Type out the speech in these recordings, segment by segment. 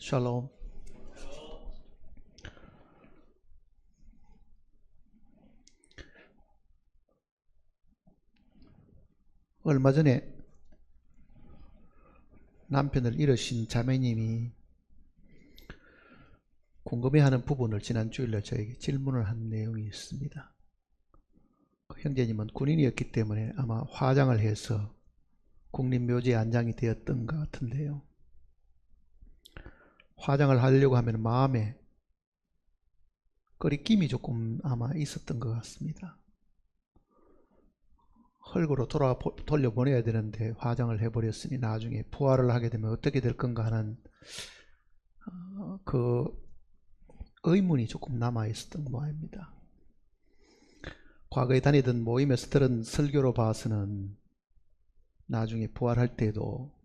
샬롬. 얼마 전에 남편을 잃으신 자매님이 궁금해하는 부분을 지난 주일날 저에게 질문을 한 내용이 있습니다. 그 형제님은 군인이었기 때문에 아마 화장을 해서 국립묘지에 안장이 되었던 것 같은데요. 화장을 하려고 하면 마음에 꺼리낌이 조금 아마 있었던 것 같습니다. 흙으로 돌려보내야 되는데 화장을 해버렸으니 나중에 부활을 하게 되면 어떻게 될 건가 하는 그 의문이 조금 남아 있었던 모양입니다. 과거에 다니던 모임에서 들은 설교로 봐서는 나중에 부활할 때도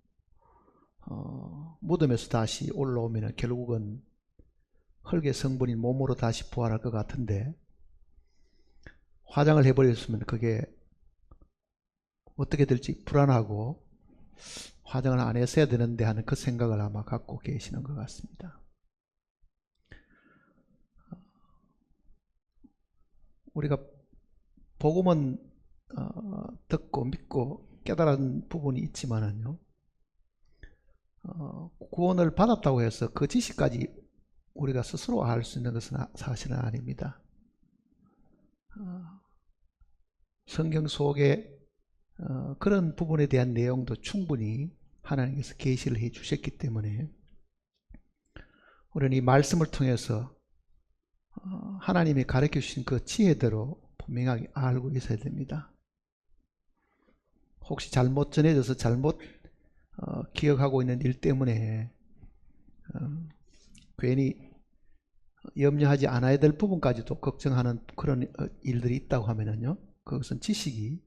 무덤에서 다시 올라오면 결국은 흙의 성분인 몸으로 다시 부활할 것 같은데, 화장을 해버렸으면 그게 어떻게 될지 불안하고 화장을 안 했어야 되는데 하는 그 생각을 아마 갖고 계시는 것 같습니다. 우리가 복음은 듣고 믿고 깨달은 부분이 있지만은요, 구원을 받았다고 해서 그 지식까지 우리가 스스로 알 수 있는 것은 사실은 아닙니다. 성경 속에 그런 부분에 대한 내용도 충분히 하나님께서 계시를 해 주셨기 때문에 우리는 이 말씀을 통해서 하나님이 가르쳐 주신 그 지혜대로 분명하게 알고 있어야 됩니다. 혹시 잘못 전해져서 잘못 기억하고 있는 일 때문에 괜히 염려하지 않아야 될 부분까지도 걱정하는 그런 일들이 있다고 하면은요, 그것은 지식이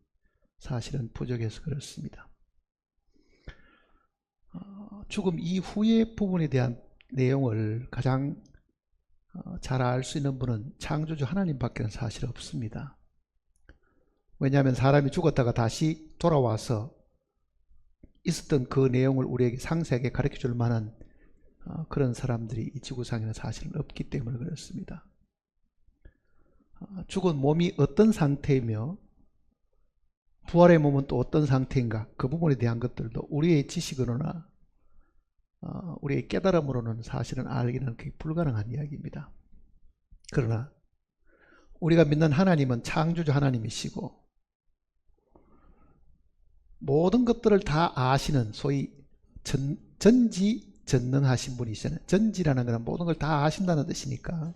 사실은 부족해서 그렇습니다. 죽음 이후의 부분에 대한 내용을 가장 잘 알 수 있는 분은 창조주 하나님밖에 사실 없습니다. 왜냐하면 사람이 죽었다가 다시 돌아와서 있었던 그 내용을 우리에게 상세하게 가르쳐 줄 만한 그런 사람들이 이 지구상에는 사실은 없기 때문에 그렇습니다. 죽은 몸이 어떤 상태이며 부활의 몸은 또 어떤 상태인가, 그 부분에 대한 것들도 우리의 지식으로나 우리의 깨달음으로는 사실은 알기는 그게 불가능한 이야기입니다. 그러나 우리가 믿는 하나님은 창조주 하나님이시고 모든 것들을 다 아시는 소위 전지전능하신 분이시잖아요. 전지라는 것은 모든 걸 다 아신다는 뜻이니까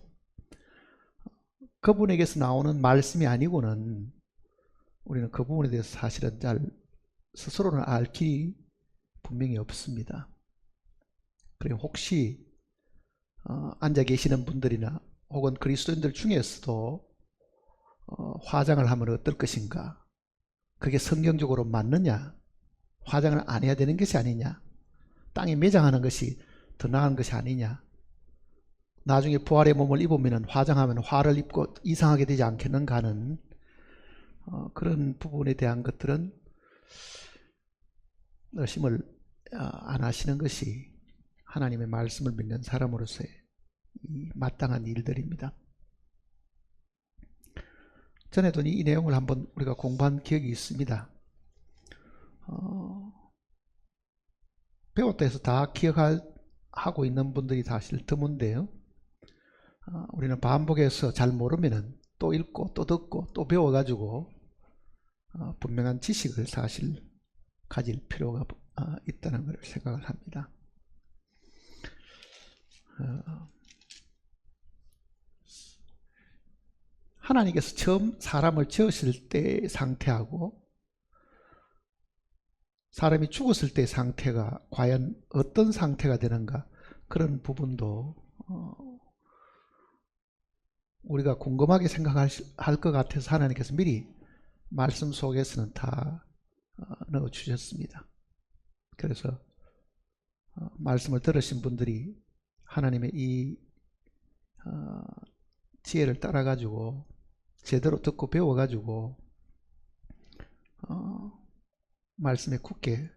그분에게서 나오는 말씀이 아니고는 우리는 그 부분에 대해서 사실은 잘 스스로는 알 길이 분명히 없습니다. 그리고 혹시 앉아 계시는 분들이나 혹은 그리스도인들 중에서도 화장을 하면 어떨 것인가, 그게 성경적으로 맞느냐, 화장을 안 해야 되는 것이 아니냐, 땅에 매장하는 것이 더 나은 것이 아니냐, 나중에 부활의 몸을 입으면 화장하면 화를 입고 이상하게 되지 않겠는가 하는 그런 부분에 대한 것들은 의심을 안 하시는 것이 하나님의 말씀을 믿는 사람으로서의 마땅한 일들입니다. 전에도 이 내용을 한번 우리가 공부한 기억이 있습니다. 배웠다 해서 다 기억하고 있는 분들이 사실 드문데요. 우리는 반복해서 잘 모르면 또 읽고 또 듣고 또 배워가지고 분명한 지식을 사실 가질 필요가 있다는 걸 생각을 합니다. 하나님께서 처음 사람을 지으실 때의 상태하고 사람이 죽었을 때의 상태가 과연 어떤 상태가 되는가, 그런 부분도 우리가 궁금하게 생각할 것 같아서 하나님께서 미리 말씀 속에서는 다 넣어 주셨습니다. 그래서 말씀을 들으신 분들이 하나님의 이 지혜를 따라 가지고 제대로 듣고 배워 가지고 말씀에 굳게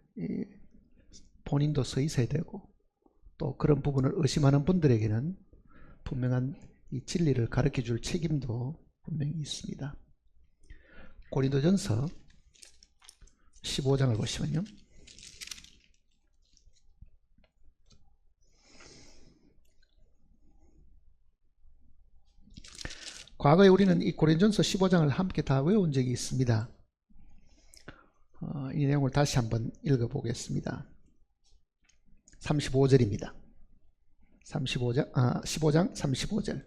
본인도 서 있어야 되고 또 그런 부분을 의심하는 분들에게는 분명한 이 진리를 가르쳐 줄 책임도 분명히 있습니다. 고린도전서 15장을 보시면요. 과거에 우리는 이 고린도전서 15장을 함께 다 외운 적이 있습니다. 이 내용을 다시 한번 읽어보겠습니다. 35절입니다. 15장 35절.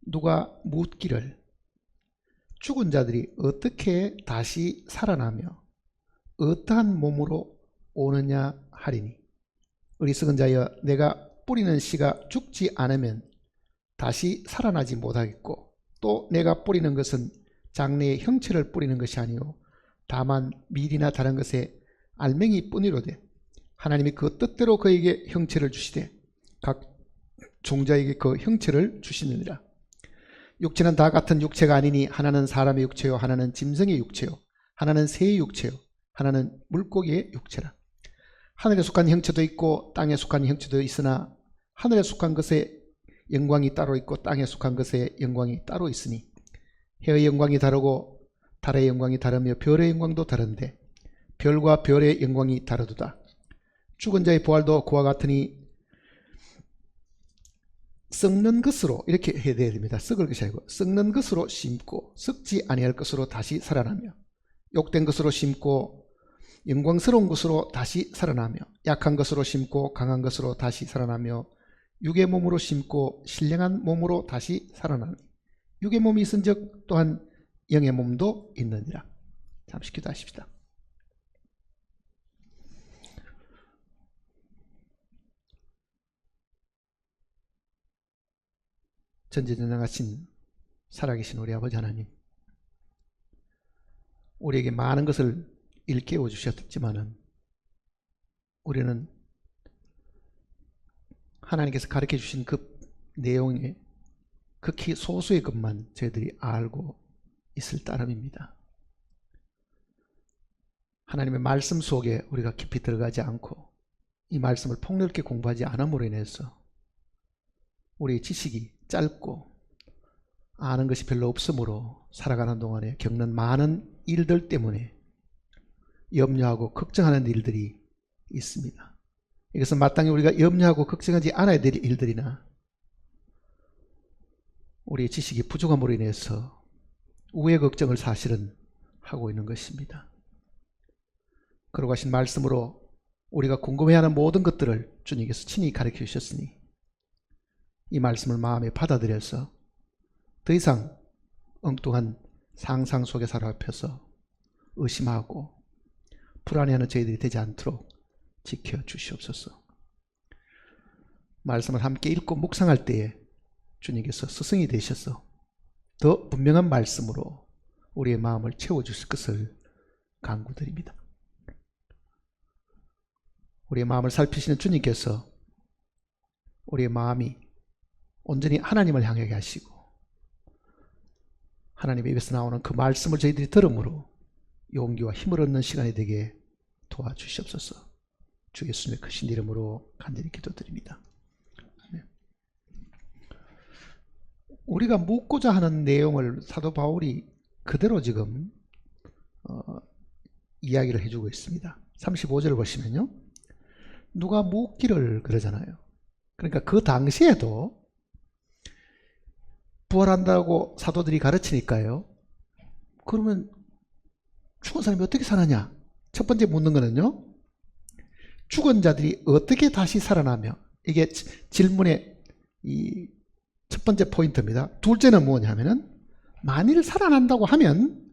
누가 묻기를 죽은 자들이 어떻게 다시 살아나며 어떠한 몸으로 오느냐 하리니, 어리석은 자여, 내가 뿌리는 씨가 죽지 않으면 다시 살아나지 못하겠고, 또 내가 뿌리는 것은 장래의 형체를 뿌리는 것이 아니요 다만 밀이나 다른 것에 알맹이 뿐이로되, 하나님이 그 뜻대로 그에게 형체를 주시되 각 종자에게 그 형체를 주시느니라. 육체는 다 같은 육체가 아니니 하나는 사람의 육체요, 하나는 짐승의 육체요, 하나는 새의 육체요, 하나는 물고기의 육체라. 하늘에 속한 형체도 있고 땅에 속한 형체도 있으나 하늘에 속한 것에 영광이 따로 있고 땅에 속한 것에 영광이 따로 있으니, 해의 영광이 다르고 달의 영광이 다르며 별의 영광도 다른데 별과 별의 영광이 다르도다. 죽은 자의 부활도 그와 같으니 썩는 것으로, 이렇게 해야 됩니다. 썩을 것이 아니고 썩는 것으로 심고 썩지 아니할 것으로 다시 살아나며, 욕된 것으로 심고 영광스러운 것으로 다시 살아나며, 약한 것으로 심고 강한 것으로 다시 살아나며, 육의 몸으로 심고 신령한 몸으로 다시 살아나니, 육의 몸이 있은즉 또한 영의 몸도 있느니라. 잠시 기도하십시다. 전지전능하신 살아계신 우리 아버지 하나님, 우리에게 많은 것을 일깨워 주셨지만은 우리는 하나님께서 가르쳐 주신 그 내용에 극히 소수의 것만 저희들이 알고 있을 따름입니다. 하나님의 말씀 속에 우리가 깊이 들어가지 않고 이 말씀을 폭넓게 공부하지 않음으로 인해서 우리의 지식이 짧고 아는 것이 별로 없으므로 살아가는 동안에 겪는 많은 일들 때문에 염려하고 걱정하는 일들이 있습니다. 이것은 마땅히 우리가 염려하고 걱정하지 않아야 될 일들이나 우리의 지식이 부족함으로 인해서 우회 걱정을 사실은 하고 있는 것입니다. 그러고 하신 말씀으로 우리가 궁금해하는 모든 것들을 주님께서 친히 가르쳐 주셨으니 이 말씀을 마음에 받아들여서 더 이상 엉뚱한 상상 속에 사로잡혀서 의심하고 불안해하는 저희들이 되지 않도록 지켜주시옵소서. 말씀을 함께 읽고 묵상할 때에 주님께서 스승이 되셔서 더 분명한 말씀으로 우리의 마음을 채워주실 것을 간구드립니다. 우리의 마음을 살피시는 주님께서 우리의 마음이 온전히 하나님을 향하게 하시고 하나님의 입에서 나오는 그 말씀을 저희들이 들음으로 용기와 힘을 얻는 시간이 되게 도와주시옵소서. 주 예수님의 크신 이름으로 간절히 기도드립니다. 네. 우리가 묻고자 하는 내용을 사도 바울이 그대로 지금 이야기를 해주고 있습니다. 35절을 보시면요, 누가 묻기를 그러잖아요. 그러니까 그 당시에도 부활한다고 사도들이 가르치니까요, 그러면 죽은 사람이 어떻게 살아냐? 첫 번째 묻는 거는요, 죽은 자들이 어떻게 다시 살아나며, 이게 질문의 이 첫 번째 포인트입니다. 둘째는 뭐냐면은, 만일 살아난다고 하면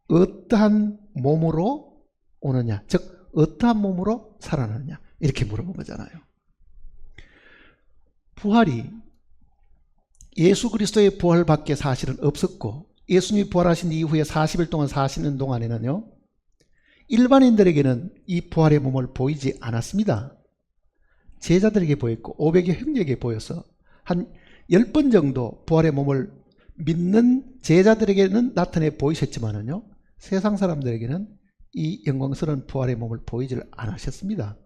어떠한 몸으로 오느냐, 즉 어떠한 몸으로 살아나느냐, 이렇게 물어본 거잖아요. 부활이 예수 그리스도의 부활밖에 사실은 없었고, 예수님이 부활하신 이후에 40일 동안 사시는 동안에는요, 일반인들에게는 이 부활의 몸을 보이지 않았습니다. 제자들에게 보였고 500여 형제에게 보여서 한 10번 정도 부활의 몸을 믿는 제자들에게는 나타내 보이셨지만은요, 세상 사람들에게는 이 영광스러운 부활의 몸을 보이질 않으셨습니다.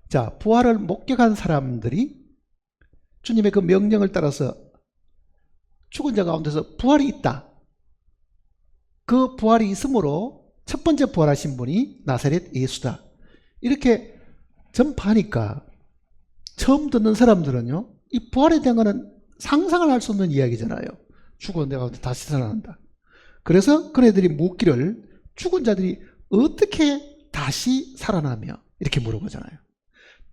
자, 부활을 목격한 사람들이 주님의 그 명령을 따라서 죽은 자 가운데서 부활이 있다. 그 부활이 있으므로 첫 번째 부활하신 분이 나사렛 예수다. 이렇게 전파하니까 처음 듣는 사람들은요, 이 부활에 대한 거는 상상을 할 수 없는 이야기잖아요. 죽은 자 가운데 다시 살아난다. 그래서 그네들이 묻기를 죽은 자들이 어떻게 다시 살아나며 이렇게 물어보잖아요.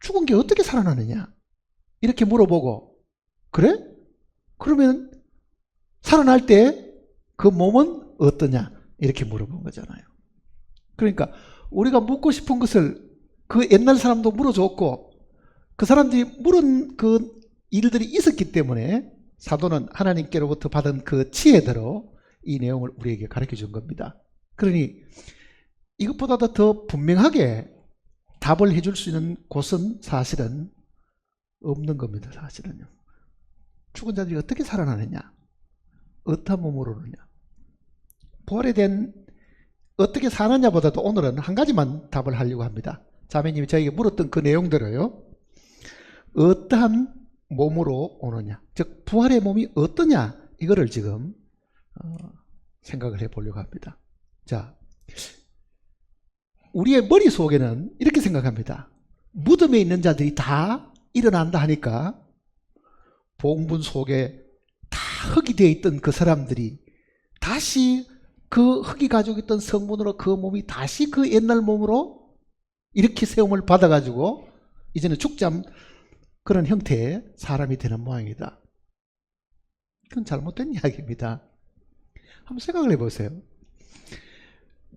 죽은 게 어떻게 살아나느냐 이렇게 물어보고, 그래? 그러면 살아날 때 그 몸은 어떠냐 이렇게 물어본 거잖아요. 그러니까 우리가 묻고 싶은 것을 그 옛날 사람도 물어줬고, 그 사람들이 물은 그 일들이 있었기 때문에 사도는 하나님께로부터 받은 그 지혜대로 이 내용을 우리에게 가르쳐 준 겁니다. 그러니 이것보다도 더 분명하게 답을 해줄 수 있는 곳은 사실은 없는 겁니다. 사실은요. 죽은 자들이 어떻게 살아나느냐, 어떠한 몸으로 오느냐, 부활에 대한 어떻게 사느냐보다도 오늘은 한 가지만 답을 하려고 합니다. 자매님이 저에게 물었던 그 내용들을요, 어떠한 몸으로 오느냐, 즉 부활의 몸이 어떠냐, 이거를 지금 생각을 해보려고 합니다. 자, 우리의 머릿속에는 이렇게 생각합니다. 무덤에 있는 자들이 다 일어난다 하니까 봉분 속에 다 흙이 되어 있던 그 사람들이 다시 그 흙이 가지고 있던 성분으로 그 몸이 다시 그 옛날 몸으로 이렇게 세움을 받아가지고 이제는 죽지 않은 그런 형태의 사람이 되는 모양이다. 그건 잘못된 이야기입니다. 한번 생각을 해보세요.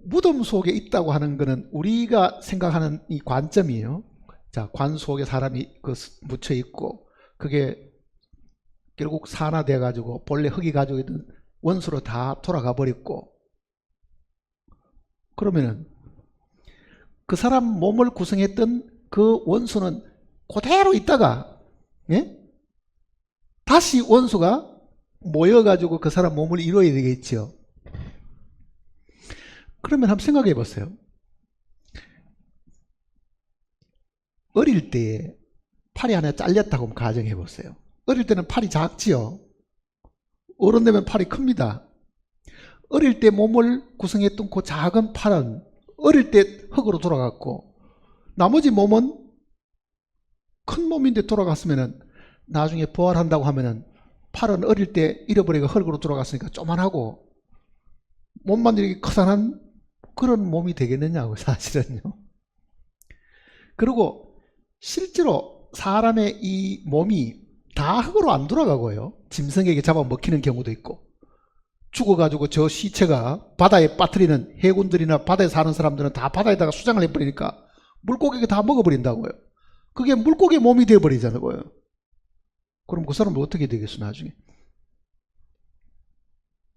무덤 속에 있다고 하는 것은 우리가 생각하는 이 관점이에요. 자, 관 속에 사람이 묻혀 있고 그게 결국 산화돼 가지고 본래 흙이 가지고 있던 원수로 다 돌아가 버렸고, 그러면은 그 사람 몸을 구성했던 그 원수는 그대로 있다가, 예? 다시 원수가 모여가지고 그 사람 몸을 이루어야 되겠죠. 그러면 한번 생각해 보세요. 어릴 때 팔이 하나 잘렸다고 가정해 보세요. 어릴 때는 팔이 작지요. 어른 되면 팔이 큽니다. 어릴 때 몸을 구성했던 그 작은 팔은 어릴 때 흙으로 돌아갔고, 나머지 몸은 큰 몸인데 돌아갔으면은 나중에 부활한다고 하면은 팔은 어릴 때 잃어버리고 흙으로 돌아갔으니까 쪼만하고 몸만 이렇게 커다란 그런 몸이 되겠느냐고, 사실은요. 그리고 실제로 사람의 이 몸이 다 흙으로 안 돌아가고요, 짐승에게 잡아먹히는 경우도 있고, 죽어가지고 저 시체가 바다에 빠뜨리는 해군들이나 바다에 사는 사람들은 다 바다에다가 수장을 해버리니까 물고기가 다 먹어버린다고요. 그게 물고기의 몸이 되어버리잖아요. 그럼 그 사람은 어떻게 되겠어 나중에?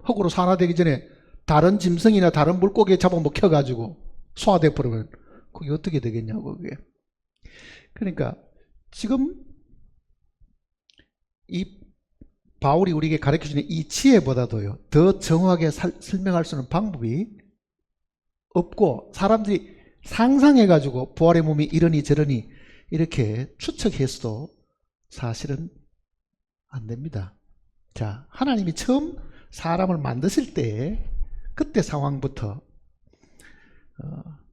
흙으로 산화되기 전에 다른 짐승이나 다른 물고기에 잡아먹혀가지고 소화돼 버리면 그게 어떻게 되겠냐고. 그게. 그러니까 지금 이 바울이 우리에게 가르쳐주는 이 지혜보다도요, 더 정확하게 설명할 수 있는 방법이 없고, 사람들이 상상해가지고 부활의 몸이 이러니 저러니 이렇게 추측해서도 사실은 안 됩니다. 자, 하나님이 처음 사람을 만드실 때 그때 상황부터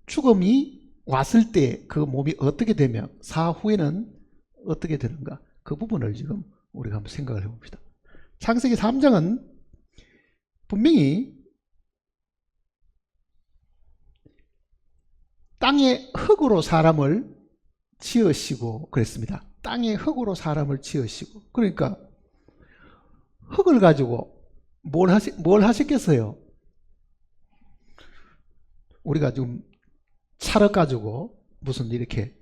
죽음이 왔을 때 그 몸이 어떻게 되며 사후에는 어떻게 되는가, 그 부분을 지금 우리가 한번 생각을 해봅시다. 창세기 3장은 분명히 땅의 흙으로 사람을 지으시고 그랬습니다. 땅의 흙으로 사람을 지으시고, 그러니까 흙을 가지고 뭘 하셨겠어요? 우리가 지금 찰흙 가지고 무슨 이렇게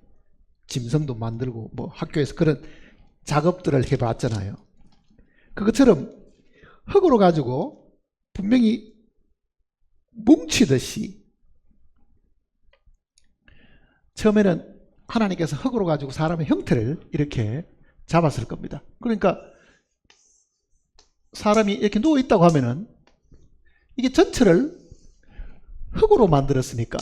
짐승도 만들고 뭐 학교에서 그런 작업들을 해봤잖아요. 그것처럼 흙으로 가지고 분명히 뭉치듯이 처음에는 하나님께서 흙으로 가지고 사람의 형태를 이렇게 잡았을 겁니다. 그러니까 사람이 이렇게 누워 있다고 하면은 이게 전체를 흙으로 만들었으니까.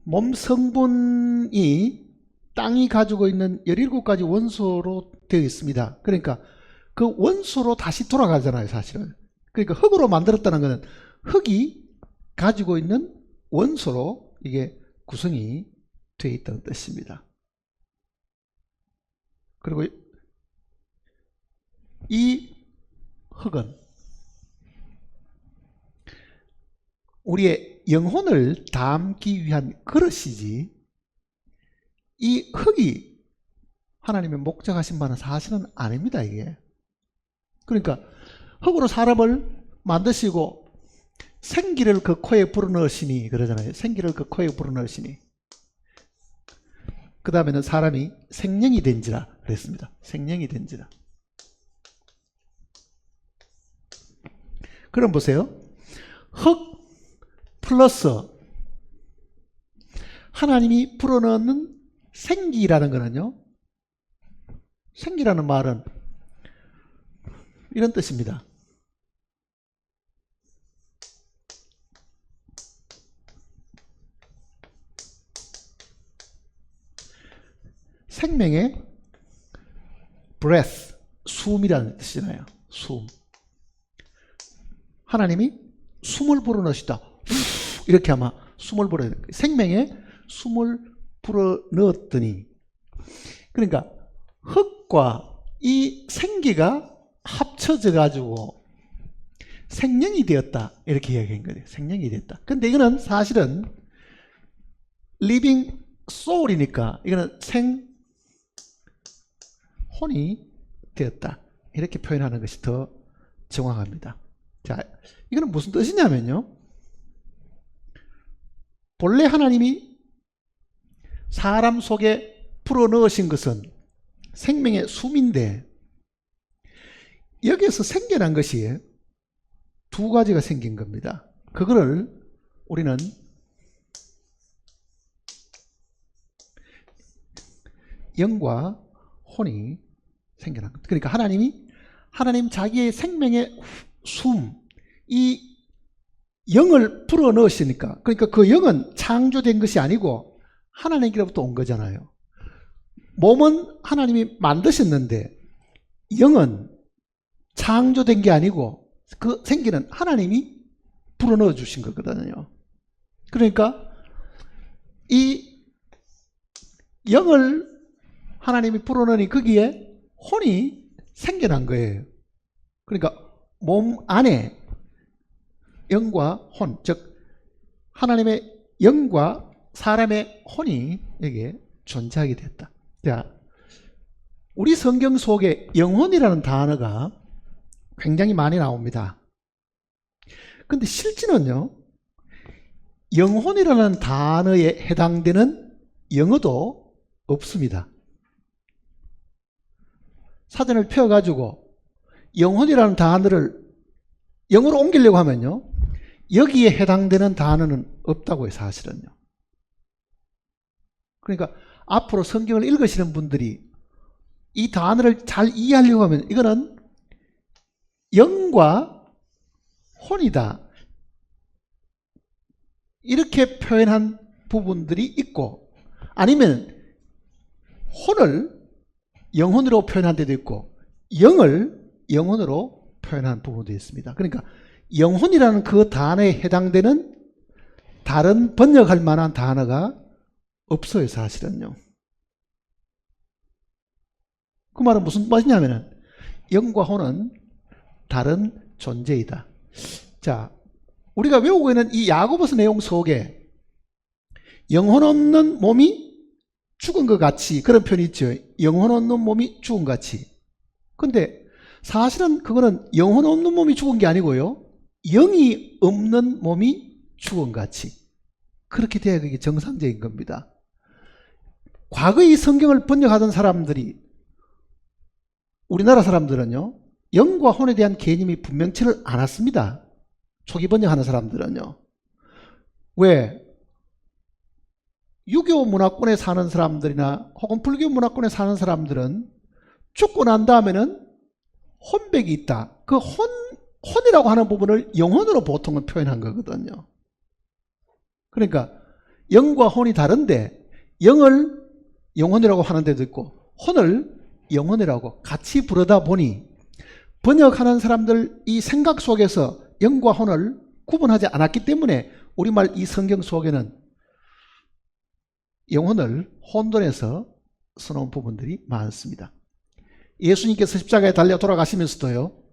몸 성분이 땅이 가지고 있는 17가지 원소로 되어 있습니다. 그러니까 그 원소로 다시 돌아가잖아요, 사실은. 그러니까 흙으로 만들었다는 것은 흙이 가지고 있는 원소로 이게 구성이 되어 있다는 뜻입니다. 그리고 이 흙은 우리의 영혼을 담기 위한 그릇이지, 이 흙이 하나님의 목적하신 바는 사실은 아닙니다, 이게. 그러니까 흙으로 사람을 만드시고 생기를 그 코에 불어넣으시니 그러잖아요. 생기를 그 코에 불어넣으시니. 그 다음에는 사람이 생명이 된지라 그랬습니다. 생명이 된지라. 그럼 보세요. 흙 플러스 하나님이 불어넣는 생기라는 거는요, 생기라는 말은 이런 뜻입니다. 생명의 breath, 숨이라는 뜻이잖아요. 숨. 하나님이 숨을 불어넣으시다. 이렇게 아마 숨을 불어, 생명의 숨을 불어넣었더니, 그러니까 흙과 이 생기가 합쳐져 가지고 생명이 되었다, 이렇게 이야기한 거예요. 생명이 되었다. 근데 이거는 사실은 living soul이니까 이거는 생혼이 되었다, 이렇게 표현하는 것이 더 정확합니다. 자, 이거는 무슨 뜻이냐면요, 본래 하나님이 사람 속에 불어넣으신 것은 생명의 숨인데, 여기에서 생겨난 것이 두 가지가 생긴 겁니다. 그거를 우리는 영과 혼이 생겨난 겁니다. 그러니까 하나님 자기의 생명의 숨, 이 영을 불어넣으시니까, 그러니까 그 영은 창조된 것이 아니고 하나님께로부터 온 거잖아요. 몸은 하나님이 만드셨는데 영은 창조된 게 아니고 그 생기는 하나님이 불어넣어 주신 거거든요. 그러니까 이 영을 하나님이 불어넣으니 거기에 혼이 생겨난 거예요. 그러니까 몸 안에 영과 혼, 즉 하나님의 영과 사람의 혼이 여기에 존재하게 됐다. 자, 우리 성경 속에 영혼이라는 단어가 굉장히 많이 나옵니다. 근데 실제는요, 영혼이라는 단어에 해당되는 영어도 없습니다. 사전을 펴가지고 영혼이라는 단어를 영어로 옮기려고 하면요, 여기에 해당되는 단어는 없다고요, 사실은요. 그러니까 앞으로 성경을 읽으시는 분들이 이 단어를 잘 이해하려고 하면 이거는 영과 혼이다, 이렇게 표현한 부분들이 있고, 아니면 혼을 영혼으로 표현한 데도 있고 영을 영혼으로 표현한 부분도 있습니다. 그러니까 영혼이라는 그 단어에 해당되는 다른 번역할 만한 단어가 없어요, 사실은요. 그 말은 무슨 말이냐면은 영과 혼은 다른 존재이다. 자, 우리가 외우고 있는 이 야고보서 내용 속에 영혼 없는 몸이 죽은 것 같이, 그런 표현이 있죠. 영혼 없는 몸이 죽은 것 같이. 근데 사실은 그거는 영혼 없는 몸이 죽은 게 아니고요, 영이 없는 몸이 죽은 것 같이, 그렇게 돼야 그게 정상적인 겁니다. 과거에 이 성경을 번역하던 사람들이, 우리나라 사람들은요, 영과 혼에 대한 개념이 분명치를 않았습니다. 초기 번역하는 사람들은요. 왜? 유교 문화권에 사는 사람들이나 혹은 불교 문화권에 사는 사람들은 죽고 난 다음에는 혼백이 있다, 그 혼이라고 하는 부분을 영혼으로 보통은 표현한 거거든요. 그러니까 영과 혼이 다른데 영을 영혼이라고 하는 데도 있고 혼을 영혼이라고 같이 부르다 보니 번역하는 사람들 이 생각 속에서 영과 혼을 구분하지 않았기 때문에 우리말 이 성경 속에는 영혼을 혼돈해서 써놓은 부분들이 많습니다. 예수님께서 십자가에 달려 돌아가시면서도요,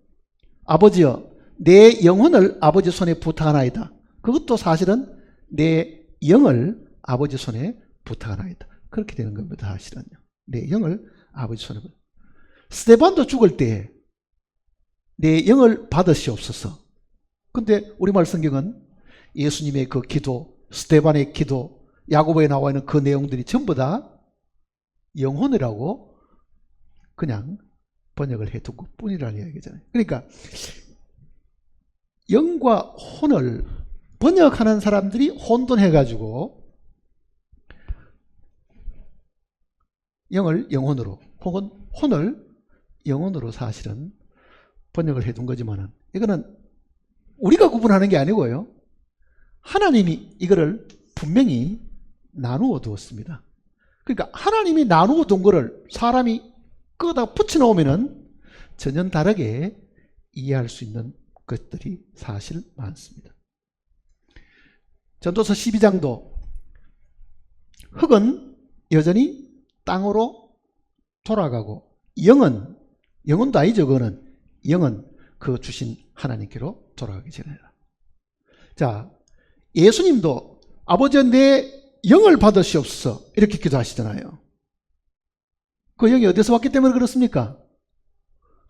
아버지여 내 영혼을 아버지 손에 부탁하나이다. 그것도 사실은 내 영을 아버지 손에 부탁하나이다. 그렇게 되는 겁니다. 사실은요. 내 영을 아버지 손에 부탁하나이다. 스데반도 죽을 때 내 영을 받으시옵소서. 근데 우리말 성경은 예수님의 그 기도, 스데반의 기도, 야고보에 나와 있는 그 내용들이 전부 다 영혼이라고 그냥 번역을 해둔 것 뿐이라는 이야기잖아요. 그러니까 영과 혼을 번역하는 사람들이 혼돈해가지고 영을 영혼으로 혹은 혼을 영혼으로 사실은 번역을 해둔 거지만은 이거는 우리가 구분하는 게 아니고요. 하나님이 이거를 분명히 나누어 두었습니다. 그러니까 하나님이 나누어 둔 거를 사람이 끄다 붙여놓으면은 전혀 다르게 이해할 수 있는 것들이 사실 많습니다. 전도서 12장도 흙은 여전히 땅으로 돌아가고 영혼도 아니죠. 그거는 영은 그 주신 하나님께로 돌아가기 전에라. 자, 예수님도 아버지 내 영을 받으시옵소서 이렇게 기도하시잖아요. 그 영이 어디서 왔기 때문에 그렇습니까?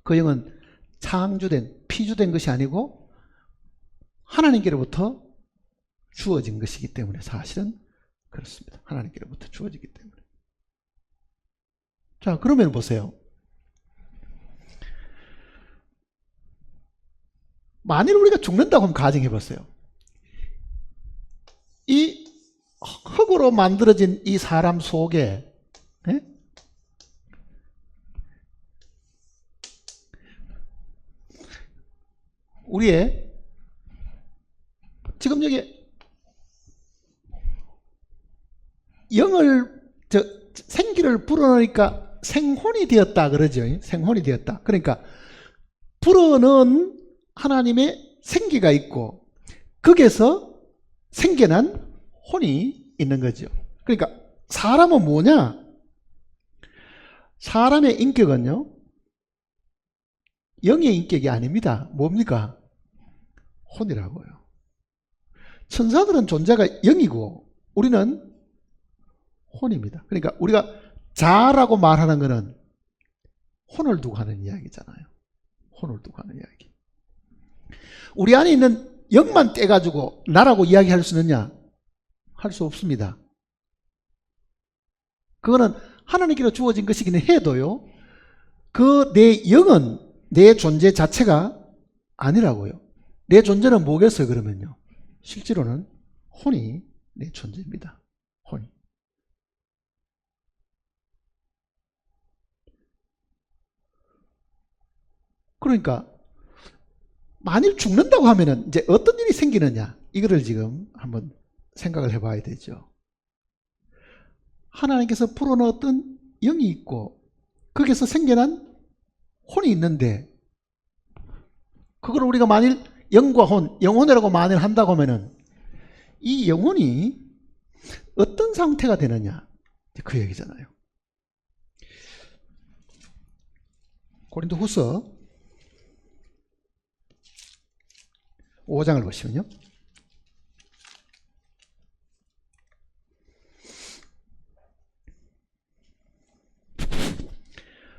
그 영은 창조된 피조된 것이 아니고 하나님께로부터 주어진 것이기 때문에 사실은 그렇습니다. 하나님께로부터 주어지기 때문에. 자, 그러면 보세요. 만일 우리가 죽는다고 하면 가정해 보세요. 이 흙으로 만들어진 이 사람 속에 우리의 지금 여기 영을 생기를 불어넣으니까 생혼이 되었다 그러죠. 생혼이 되었다. 그러니까 불어넣은 하나님의 생기가 있고 거기에서 생겨난 혼이 있는 거죠. 그러니까 사람은 뭐냐? 사람의 인격은요, 영의 인격이 아닙니다. 뭡니까? 혼이라고요. 천사들은 존재가 영이고 우리는 혼입니다. 그러니까 우리가 자라고 말하는 것은 혼을 두고 하는 이야기잖아요. 혼을 두고 하는 이야기. 우리 안에 있는 영만 떼가지고 나라고 이야기할 수 있느냐? 할 수 없습니다. 그거는 하나님께로 주어진 것이긴 해도요, 그 내 영은 내 존재 자체가 아니라고요. 내 존재는 뭐겠어요, 그러면요? 실제로는 혼이 내 존재입니다. 혼이. 그러니까 만일 죽는다고 하면은 이제 어떤 일이 생기느냐, 이거를 지금 한번 생각을 해봐야 되죠. 하나님께서 불어넣었던 영이 있고 거기서 생겨난 혼이 있는데 그걸 우리가 만일 영과 혼, 영혼이라고 만일 한다고 하면은 이 영혼이 어떤 상태가 되느냐, 그 얘기잖아요. 고린도후서 5장을 보시면요.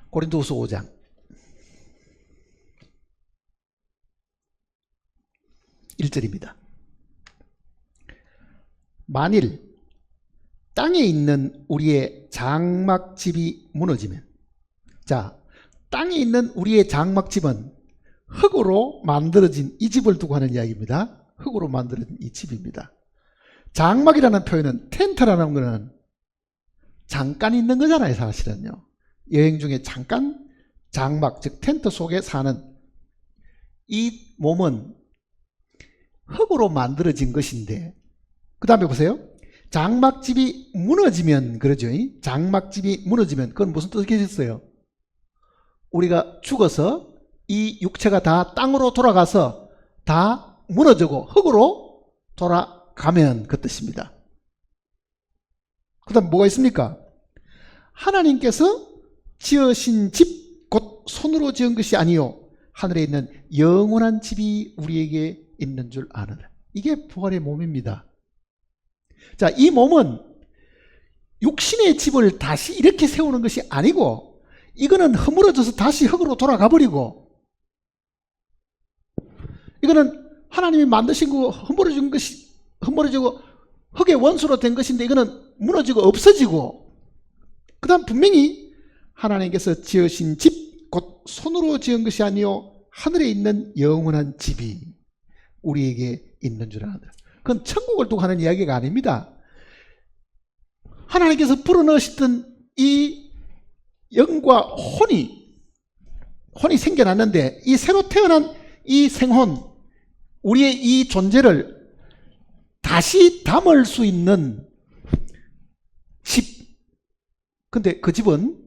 고린도후서 5장 1절입니다. 만일 땅에 있는 우리의 장막집이 무너지면, 자, 땅에 있는 우리의 장막집은 흙으로 만들어진 이 집을 두고 하는 이야기입니다. 흙으로 만들어진 이 집입니다. 장막이라는 표현은, 텐트라는 것은 잠깐 있는 거잖아요, 사실은요. 여행 중에 잠깐 장막, 즉 텐트 속에 사는 이 몸은 흙으로 만들어진 것인데, 그 다음에 보세요. 장막집이 무너지면, 그러죠. 장막집이 무너지면, 그건 무슨 뜻이겠어요? 우리가 죽어서 이 육체가 다 땅으로 돌아가서 다 무너지고 흙으로 돌아가면 그 뜻입니다. 그 다음 뭐가 있습니까? 하나님께서 지으신 집, 곧 손으로 지은 것이 아니요 하늘에 있는 영원한 집이 우리에게 있는 줄 아느라. 이게 부활의 몸입니다. 자, 이 몸은 육신의 집을 다시 이렇게 세우는 것이 아니고, 이거는 허물어져서 다시 흙으로 돌아가 버리고, 이거는 하나님이 만드신 거 허물어진 것이, 허물어지고 흙의 원수로 된 것인데, 이거는 무너지고 없어지고, 그 다음 분명히 하나님께서 지으신 집, 곧 손으로 지은 것이 아니요 하늘에 있는 영원한 집이 우리에게 있는 줄 아느라. 그건 천국을 두고 하는 이야기가 아닙니다. 하나님께서 불어넣으셨던 이 영과 혼이 생겨났는데, 이 새로 태어난 이 생혼, 우리의 이 존재를 다시 담을 수 있는 집. 근데 그 집은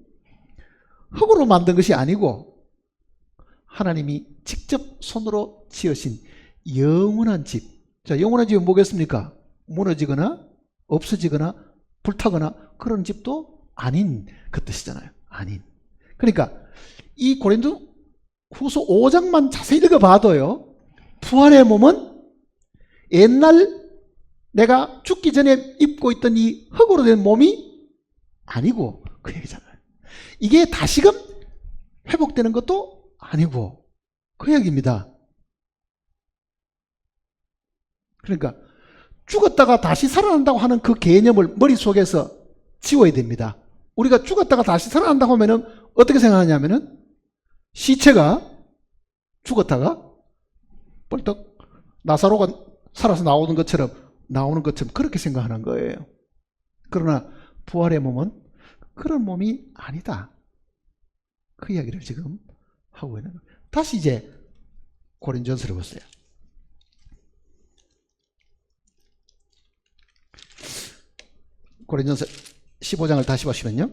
흙으로 만든 것이 아니고 하나님이 직접 손으로 지으신 영원한 집. 자, 영원한 집은 뭐겠습니까? 무너지거나 없어지거나 불타거나 그런 집도 아닌 그 뜻이잖아요. 아닌. 그러니까 이 고린도 후서 5장만 자세히 읽어봐도요, 부활의 몸은 옛날 내가 죽기 전에 입고 있던 이 흙으로 된 몸이 아니고, 그 얘기잖아요. 이게 다시금 회복되는 것도 아니고, 그 얘기입니다. 그러니까 죽었다가 다시 살아난다고 하는 그 개념을 머릿속에서 지워야 됩니다. 우리가 죽었다가 다시 살아난다고 하면은 어떻게 생각하냐면은, 시체가 죽었다가 벌떡 나사로가 살아서 나오는 것처럼 그렇게 생각하는 거예요. 그러나 부활의 몸은 그런 몸이 아니다. 그 이야기를 지금 하고 있는 거예요. 다시 이제 고린전서를 보세요. 고린전서 15장을 다시 보시면요.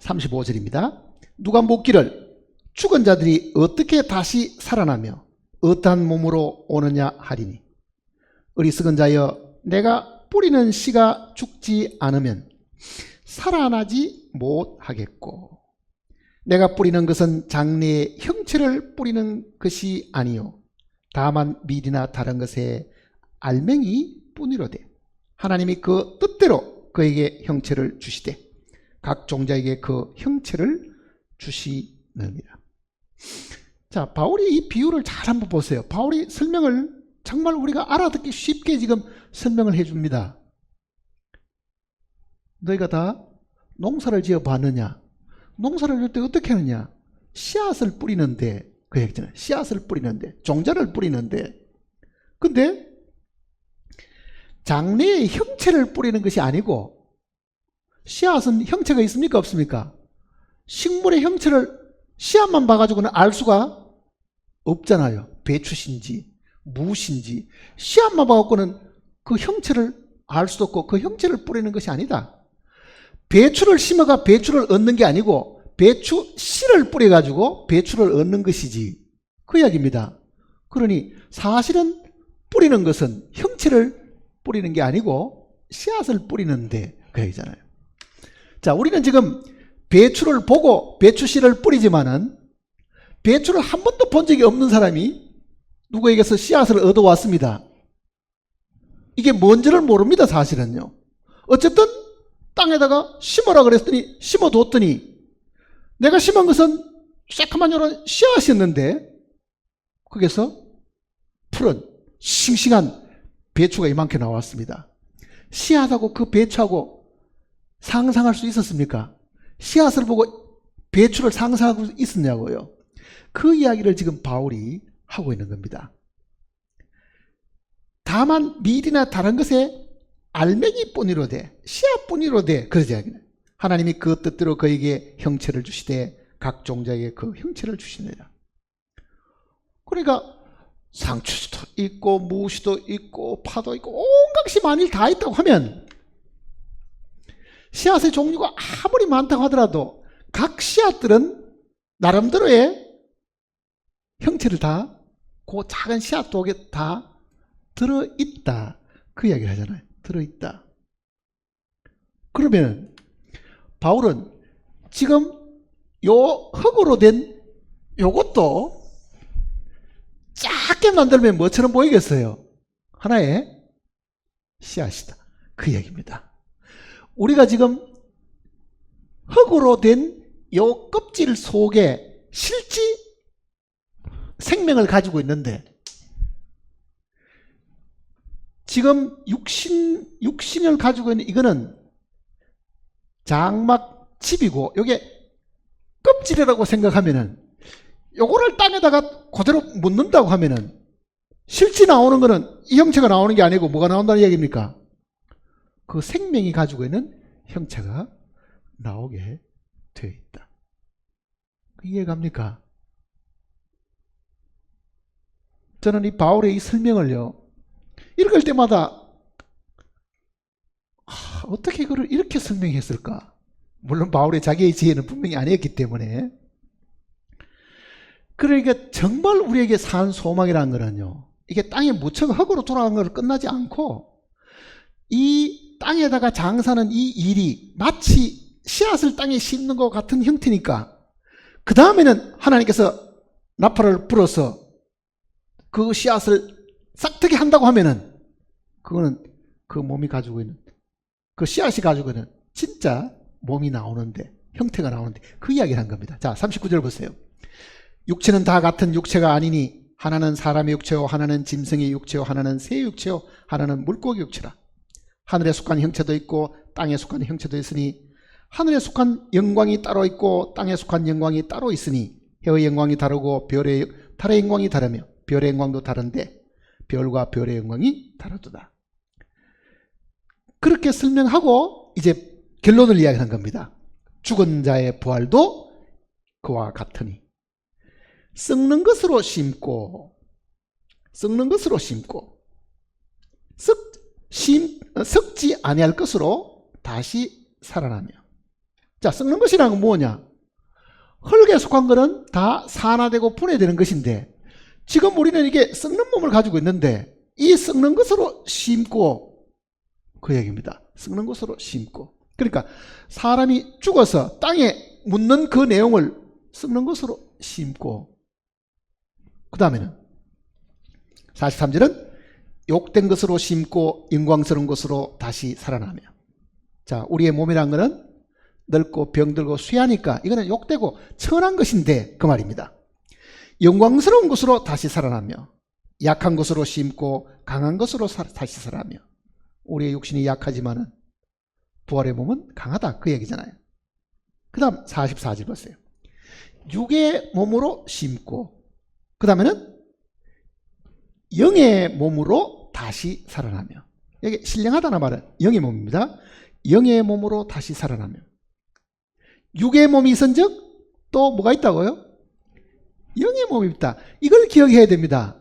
(35절입니다) 누가 묻기를 죽은 자들이 어떻게 다시 살아나며 어떠한 몸으로 오느냐 하리니, 어리석은 자여, 내가 뿌리는 씨가 죽지 않으면 살아나지 못하겠고, 내가 뿌리는 것은 장래의 형체를 뿌리는 것이 아니요 다만 밀이나 다른 것의 알맹이 뿐이로되, 하나님이 그 뜻대로 그에게 형체를 주시되 각 종자에게 그 형체를 주시느니라. 자, 바울이 이 비유를 잘 한번 보세요. 바울이 설명을 정말 우리가 알아듣기 쉽게 지금 설명을 해줍니다. 너희가 다 농사를 지어 봤느냐? 농사를 지을 때 어떻게 하느냐? 씨앗을 뿌리는데, 그 얘기잖아요. 씨앗을 뿌리는데, 종자를 뿌리는데, 근데 장래의 형체를 뿌리는 것이 아니고, 씨앗은 형체가 있습니까? 없습니까? 식물의 형체를 씨앗만 봐가지고는 알 수가 없잖아요. 배추신지 무신지 씨앗만 봐갖고는 그 형체를 알 수도 없고, 그 형체를 뿌리는 것이 아니다. 배추를 심어가 배추를 얻는 게 아니고 배추 씨를 뿌려가지고 배추를 얻는 것이지, 그 이야기입니다. 그러니 사실은 뿌리는 것은 형체를 뿌리는 게 아니고 씨앗을 뿌리는데, 그 얘기잖아요. 자, 우리는 지금 배추를 보고 배추 씨를 뿌리지만은, 배추를 한 번도 본 적이 없는 사람이 누구에게서 씨앗을 얻어왔습니다. 이게 뭔지를 모릅니다, 사실은요. 어쨌든 땅에다가 심어라 그랬더니 심어뒀더니, 내가 심은 것은 새카만 요런 씨앗이었는데 거기서 푸른 싱싱한 배추가 이만큼 나왔습니다. 씨앗하고 그 배추하고 상상할 수 있었습니까? 씨앗을 보고 배추를 상상하고 있었냐고요. 그 이야기를 지금 바울이 하고 있는 겁니다. 다만 밀이나 다른 것에 알맹이뿐이로되 씨앗뿐이로되 그러지 않겠냐. 하나님이 그 뜻대로 그에게 형체를 주시되 각 종자에게 그 형체를 주시느니라. 그러니까 상추도 있고 무시도 있고 파도 있고 온갖 것이 만일 다 있다고 하면 씨앗의 종류가 아무리 많다고 하더라도 각 씨앗들은 나름대로의 형체를 다 그 작은 씨앗 속에 다 들어있다. 그 이야기를 하잖아요. 들어있다. 그러면 바울은 지금 요 흙으로 된 요것도 작게 만들면 뭐처럼 보이겠어요? 하나의 씨앗이다. 그 얘기입니다. 우리가 지금 흙으로 된 요 껍질 속에 실제 생명을 가지고 있는데 지금 육신을 가지고 있는 이거는 장막집이고 요게 껍질이라고 생각하면은 요거를 땅에다가 그대로 묻는다고 하면은 실제 나오는 거는 이 형체가 나오는 게 아니고 뭐가 나온다는 얘기입니까? 그 생명이 가지고 있는 형체가 나오게 되어 있다. 이해갑니까? 저는 이 바울의 이 설명을요 읽을 때마다 어떻게 이거를 이렇게 설명했을까? 물론 바울의 자기의 지혜는 분명히 아니었기 때문에. 그러니까 정말 우리에게 산 소망이라는 거는요 이게 땅에 묻혀서 흙으로 돌아간 걸 끝나지 않고 이 땅에다가 장사하는 이 일이 마치 씨앗을 땅에 심는 것 같은 형태니까 그 다음에는 하나님께서 나팔을 불어서 그 씨앗을 싹트게 한다고 하면은 그거는 그 몸이 가지고 있는 그 씨앗이 가지고 있는 진짜 몸이 나오는데 형태가 나오는데 그 이야기를 한 겁니다. 자 39절 보세요. 육체는 다 같은 육체가 아니니 하나는 사람의 육체요 하나는 짐승의 육체요 하나는 새의 육체요 하나는 물고기 육체라. 하늘에 속한 형체도 있고 땅에 속한 형체도 있으니 하늘에 속한 영광이 따로 있고 땅에 속한 영광이 따로 있으니 해의 영광이 다르고 달의 영광이 다르며 별의 영광도 다른데 별과 별의 영광이 다르도다. 그렇게 설명하고 이제 결론을 이야기하는 겁니다. 죽은 자의 부활도 그와 같으니 썩는 것으로 심고 썩지 아니할 것으로 다시 살아나며. 자, 썩는 것이라는 건 뭐냐? 흙에 속한 것은 다 산화되고 분해되는 것인데 지금 우리는 이게 썩는 몸을 가지고 있는데 이 썩는 것으로 심고 그 얘기입니다. 썩는 것으로 심고. 그러니까 사람이 죽어서 땅에 묻는 그 내용을 썩는 것으로 심고 그 다음에는 43절은 욕된 것으로 심고 영광스러운 것으로 다시 살아나며. 자, 우리의 몸이란 것은 늙고 병들고 쇠하니까 이거는 욕되고 천한 것인데 그 말입니다. 영광스러운 것으로 다시 살아나며 약한 것으로 심고 강한 것으로 다시 살아나며. 우리의 육신이 약하지만은 부활의 몸은 강하다 그 얘기잖아요. 그 다음 44절 보세요. 육의 몸으로 심고 그 다음에는 영의 몸으로 다시 살아나며. 여기 신령하다는 말은 영의 몸입니다. 영의 몸으로 다시 살아나며. 육의 몸이 있은즉 또 뭐가 있다고요? 영의 몸이 있다. 이걸 기억해야 됩니다.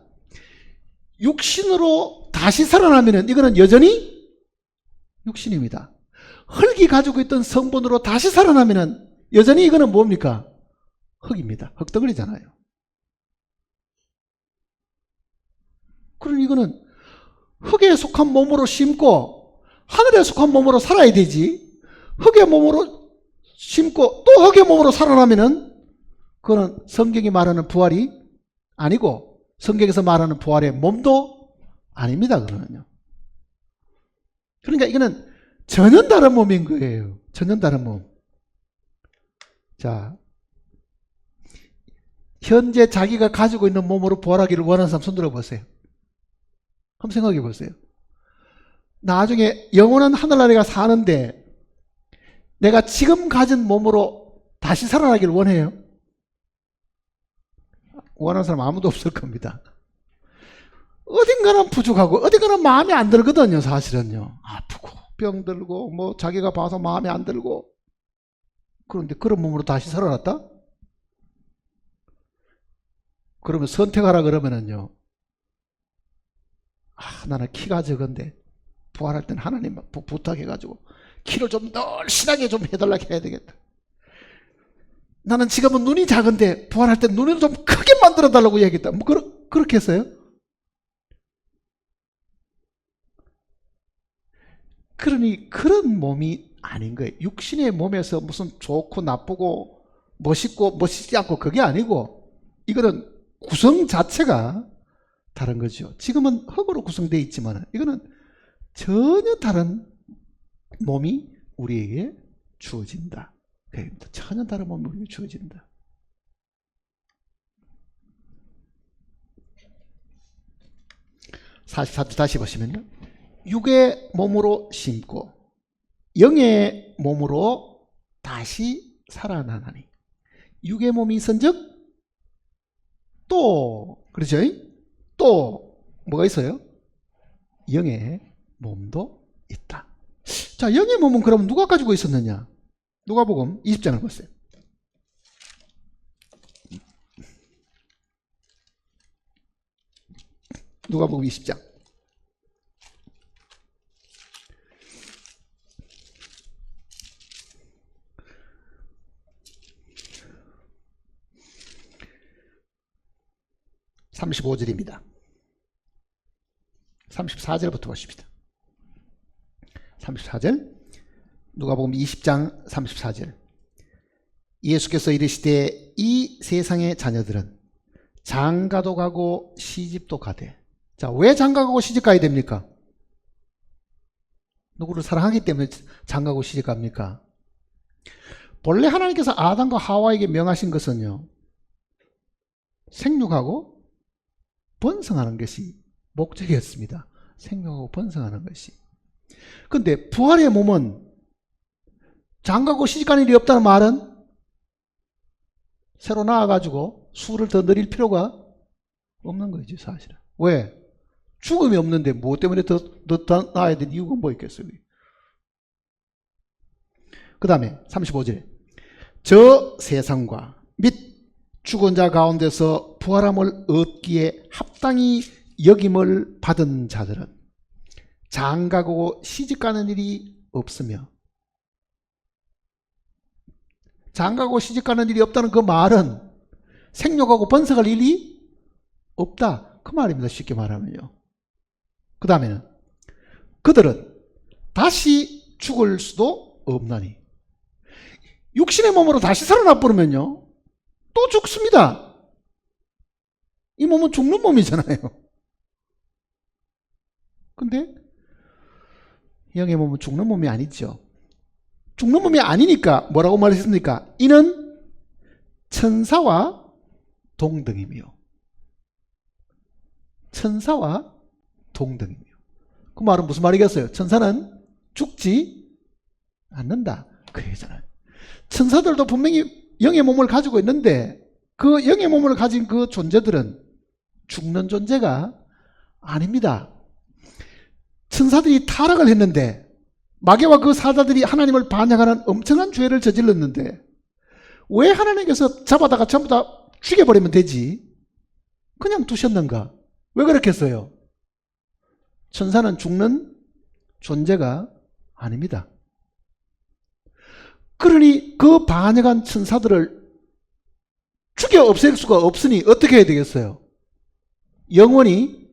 육신으로 다시 살아나면 이거는 여전히 육신입니다. 흙이 가지고 있던 성분으로 다시 살아나면 여전히 이거는 뭡니까? 흙입니다. 흙덩어리잖아요. 그럼 이거는 흙에 속한 몸으로 심고 하늘에 속한 몸으로 살아야 되지. 흙의 몸으로 심고 또 흙의 몸으로 살아나면은 그거는 성경이 말하는 부활이 아니고 성경에서 말하는 부활의 몸도 아닙니다. 그러면요. 그러니까 이거는 전혀 다른 몸인 거예요. 전혀 다른 몸. 자, 현재 자기가 가지고 있는 몸으로 부활하기를 원하는 사람 손 들어보세요. 한번 생각해 보세요. 나중에 영원한 하늘나라에 사는데 내가 지금 가진 몸으로 다시 살아나기를 원해요? 원하는 사람 아무도 없을 겁니다. 어딘가는 부족하고 어딘가는 마음에 안 들거든요. 사실은요. 아프고 병들고 뭐 자기가 봐서 마음에 안 들고. 그런데 그런 몸으로 다시 살아났다? 그러면 선택하라 그러면은요, 나는 키가 적은데 부활할 땐 하나님 부탁해가지고 키를 좀 널씬하게 좀 해달라고 해야 되겠다. 나는 지금은 눈이 작은데 부활할 땐 눈을 좀 크게 만들어 달라고 얘기했다. 뭐 그렇게 했어요? 그러니 그런 몸이 아닌 거예요. 육신의 몸에서 무슨 좋고 나쁘고 멋있고 멋있지 않고 그게 아니고, 이거는 구성 자체가 다른 거죠. 지금은 흙으로 구성되어 있지만 이거는 전혀 다른 몸이 우리에게 주어진다. 전혀 다른 몸이 우리에게 주어진다. 다시 보시면요, 육의 몸으로 심고 영의 몸으로 다시 살아나나니. 육의 몸이 있은즉 또, 그렇죠? 또 뭐가 있어요? 영의 몸도 있다. 자, 영의 몸은 그럼 누가 가지고 있었느냐? 누가복음 20장을 보세요. 누가복음 20장. (35절입니다) 34절부터 보십시다. 34절, 누가복음 20장 34절. 예수께서 이르시되 이 세상의 자녀들은 장가도 가고 시집도 가되. 자, 왜 장가가고 시집 가야 됩니까? 누구를 사랑하기 때문에 장가고 시집 갑니까? 본래 하나님께서 아담과 하와에게 명하신 것은요, 생육하고 번성하는 것이 목적이었습니다. 생육하고 번성하는 것이. 근데 부활의 몸은 장가고 시집가는 일이 없다는 말은 새로 나와가지고 수를 더 늘릴 필요가 없는 거지, 사실은. 왜? 죽음이 없는데 무엇 때문에 더 나와야 될 이유가 뭐 있겠어요? 그 다음에 35절에 저 세상과 및 죽은 자 가운데서 부활함을 얻기에 합당히 여김을 받은 자들은 장가고 시집가는 일이 없으며. 장가고 시집가는 일이 없다는 그 말은 생육하고 번성할 일이 없다, 그 말입니다. 쉽게 말하면요. 그 다음에는 그들은 다시 죽을 수도 없나니. 육신의 몸으로 다시 살아나 버리면요, 또 죽습니다. 이 몸은 죽는 몸이잖아요. 근데 영의 몸은 죽는 몸이 아니죠. 죽는 몸이 아니니까 뭐라고 말했습니까? 이는 천사와 동등이며. 천사와 동등이며. 그 말은 무슨 말이겠어요? 천사는 죽지 않는다, 그 얘기잖아요. 천사들도 분명히 영의 몸을 가지고 있는데 그 영의 몸을 가진 그 존재들은 죽는 존재가 아닙니다. 천사들이 타락을 했는데, 마귀와 그 사자들이 하나님을 반역하는 엄청난 죄를 저질렀는데 왜 하나님께서 잡아다가 전부 다 죽여버리면 되지 그냥 두셨는가? 왜 그렇게 했어요? 천사는 죽는 존재가 아닙니다. 그러니 그 반역한 천사들을 죽여 없앨 수가 없으니 어떻게 해야 되겠어요? 영원히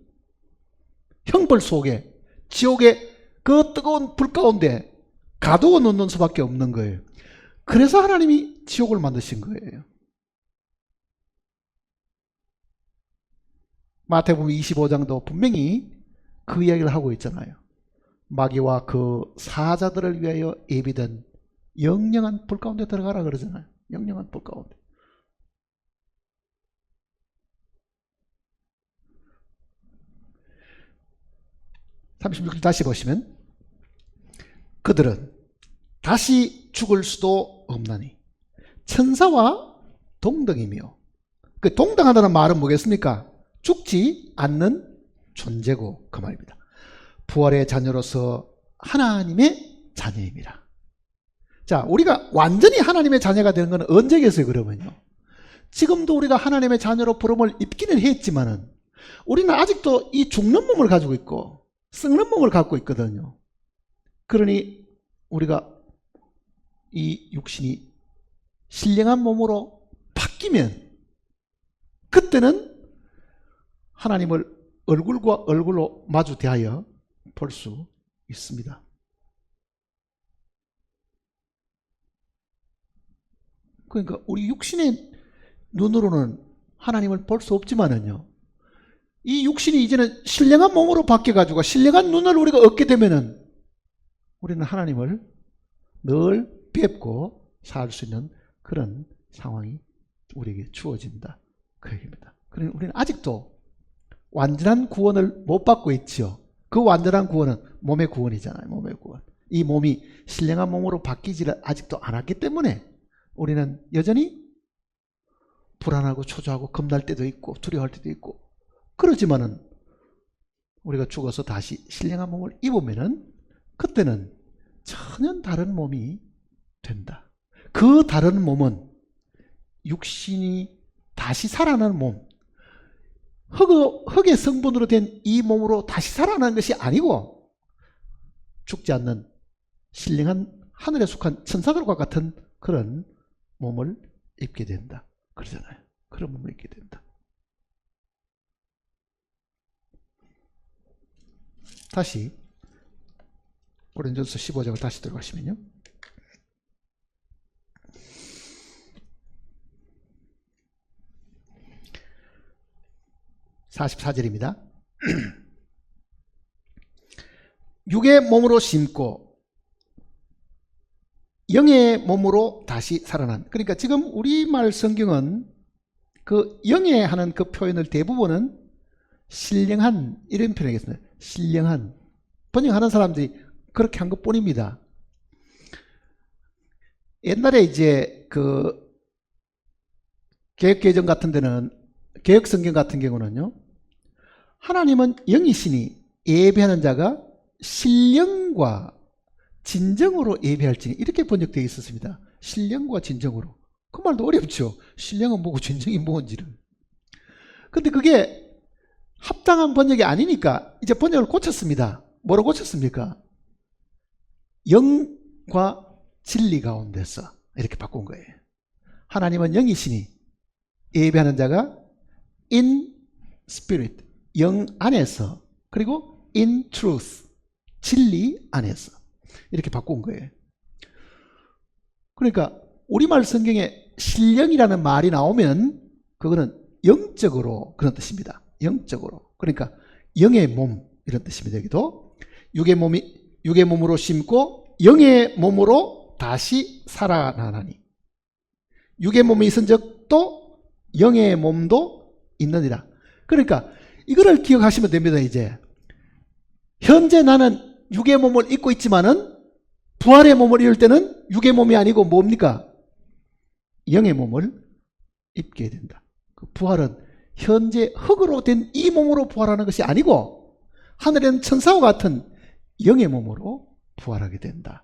형벌 속에, 지옥의 그 뜨거운 불 가운데 가두어 놓는 수밖에 없는 거예요. 그래서 하나님이 지옥을 만드신 거예요. 마태복음 25장도 분명히 그 이야기를 하고 있잖아요. 마귀와 그 사자들을 위하여 예비된 영영한 불 가운데 들어가라 그러잖아요. 영영한 불 가운데. (36절) 다시 보시면 그들은 다시 죽을 수도 없나니 천사와 동등이며. 그 동등하다는 말은 뭐겠습니까? 죽지 않는 존재고 그 말입니다. 부활의 자녀로서 하나님의 자녀입니다. 자, 우리가 완전히 하나님의 자녀가 되는 것은 언제겠어요? 그러면요, 지금도 우리가 하나님의 자녀로 부름을 입기는 했지만은 우리는 아직도 이 죽는 몸을 가지고 있고 썩는 몸을 갖고 있거든요. 그러니 우리가 이 육신이 신령한 몸으로 바뀌면 그때는 하나님을 얼굴과 얼굴로 마주 대하여 볼 수 있습니다. 그러니까 우리 육신의 눈으로는 하나님을 볼 수 없지만은요, 이 육신이 이제는 신령한 몸으로 바뀌어가지고 신령한 눈을 우리가 얻게 되면은 우리는 하나님을 늘 뵙고 살 수 있는 그런 상황이 우리에게 주어진다, 그 얘기입니다. 그러니 우리는 아직도 완전한 구원을 못 받고 있지요. 그 완전한 구원은 몸의 구원이잖아요. 몸의 구원. 이 몸이 신령한 몸으로 바뀌지를 아직도 않았기 때문에 우리는 여전히 불안하고 초조하고 겁날 때도 있고 두려워할 때도 있고, 그러지만은 우리가 죽어서 다시 신령한 몸을 입으면은 그때는 전혀 다른 몸이 된다. 그 다른 몸은 육신이 다시 살아나는 몸, 흙의 성분으로 된 이 몸으로 다시 살아나는 것이 아니고 죽지 않는 신령한 하늘에 속한 천사들과 같은 그런 몸을 입게 된다 그러잖아요. 그런 몸을 입게 된다. 다시 고린도전서 15장을 다시 들어가시면요, 44절입니다. 육의 몸으로 심고 영의 몸으로 다시 살아난. 그러니까 지금 우리말 성경은 그 영의 하는 그 표현을 대부분은 신령한 이런 표현이겠습니다. 신령한 번역하는 사람들이 그렇게 한 것뿐입니다. 옛날에 이제 그 개혁개정 같은 데는, 개혁성경 같은 경우는요, 하나님은 영이시니 예배하는 자가 신령과 진정으로 예배할지니, 이렇게 번역되어 있었습니다. 신령과 진정으로. 그 말도 어렵죠. 신령은 뭐고 진정이 뭔지를. 근데 그게 합당한 번역이 아니니까 이제 번역을 고쳤습니다. 뭐로 고쳤습니까? 영과 진리 가운데서 이렇게 바꾼 거예요. 하나님은 영이시니 예배하는 자가 in spirit, 영 안에서, 그리고 in truth, 진리 안에서 이렇게 바꾼 거예요. 그러니까 우리말 성경에 신령이라는 말이 나오면 그거는 영적으로 그런 뜻입니다. 영적으로. 그러니까 영의 몸 이런 뜻입니다. 여기도 육의 몸으로 심고 영의 몸으로 다시 살아나나니, 육의 몸이 있은 적도 영의 몸도 있느니라. 그러니까 이거를 기억하시면 됩니다. 이제 현재 나는 육의 몸을 입고 있지만은 부활의 몸을 입을 때는 육의 몸이 아니고 뭡니까? 영의 몸을 입게 된다. 그 부활은 현재 흙으로 된 이 몸으로 부활하는 것이 아니고 하늘에는 천사와 같은 영의 몸으로 부활하게 된다.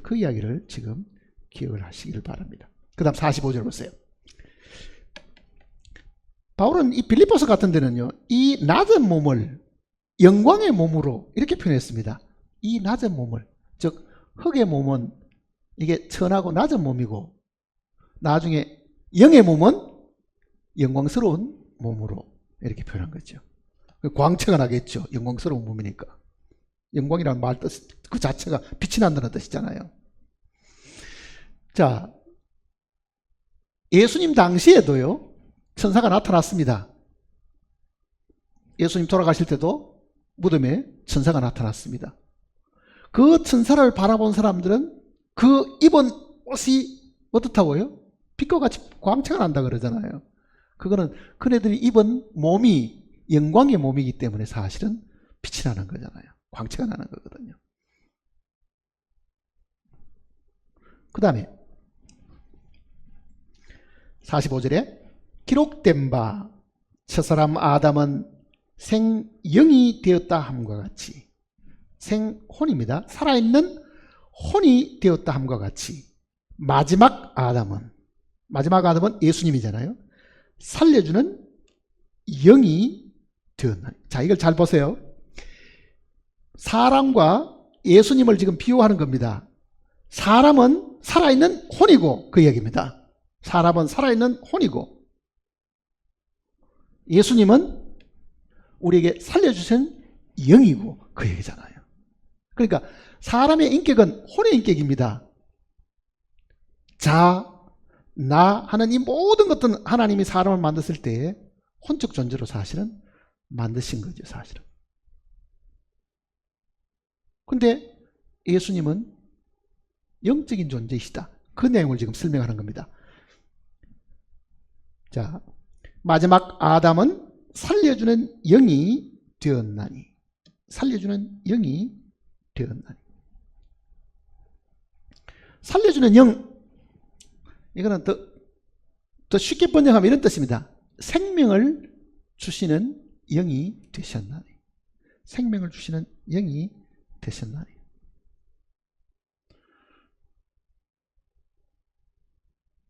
그 이야기를 지금 기억을 하시기를 바랍니다. 그 다음 45절 보세요. 바울은 이 빌립보서 같은 데는요, 이 낮은 몸을 영광의 몸으로 이렇게 표현했습니다. 이 낮은 몸을, 즉 흙의 몸은 이게 천하고 낮은 몸이고, 나중에 영의 몸은 영광스러운 몸으로 이렇게 표현한 거죠. 광채가 나겠죠. 영광스러운 몸이니까. 영광이라는 말 뜻 그 자체가 빛이 난다는 뜻이잖아요. 자, 예수님 당시에도요, 천사가 나타났습니다. 예수님 돌아가실 때도 무덤에 천사가 나타났습니다. 그 천사를 바라본 사람들은 그 입은 옷이 어떻다고요? 빛과 같이 광채가 난다 그러잖아요. 그거는 그네들이 입은 몸이 영광의 몸이기 때문에 사실은 빛이 나는 거잖아요. 광채가 나는 거거든요. 그 다음에 45절에 기록된 바 첫사람 아담은 생영이 되었다 함과 같이, 생혼입니다. 살아있는 혼이 되었다 함과 같이 마지막 아담은 예수님이잖아요. 살려주는 영이 되었나니. 자, 이걸 잘 보세요. 사람과 예수님을 지금 비유하는 겁니다. 사람은 살아있는 혼이고 그 얘기입니다. 사람은 살아있는 혼이고 예수님은 우리에게 살려주신 영이고 그 얘기잖아요. 그러니까 사람의 인격은 혼의 인격입니다. 자, 나 하는 이 모든 것들은 하나님이 사람을 만드실 때 혼적 존재로 사실은 만드신 거죠, 사실은. 근데 예수님은 영적인 존재이시다. 그 내용을 지금 설명하는 겁니다. 자, 마지막 아담은 살려주는 영이 되었나니. 살려주는 영이 되었나니. 살려주는 영, 이거는 더 쉽게 번역하면 이런 뜻입니다. 생명을 주시는 영이 되셨나니. 생명을 주시는 영이 되셨나니.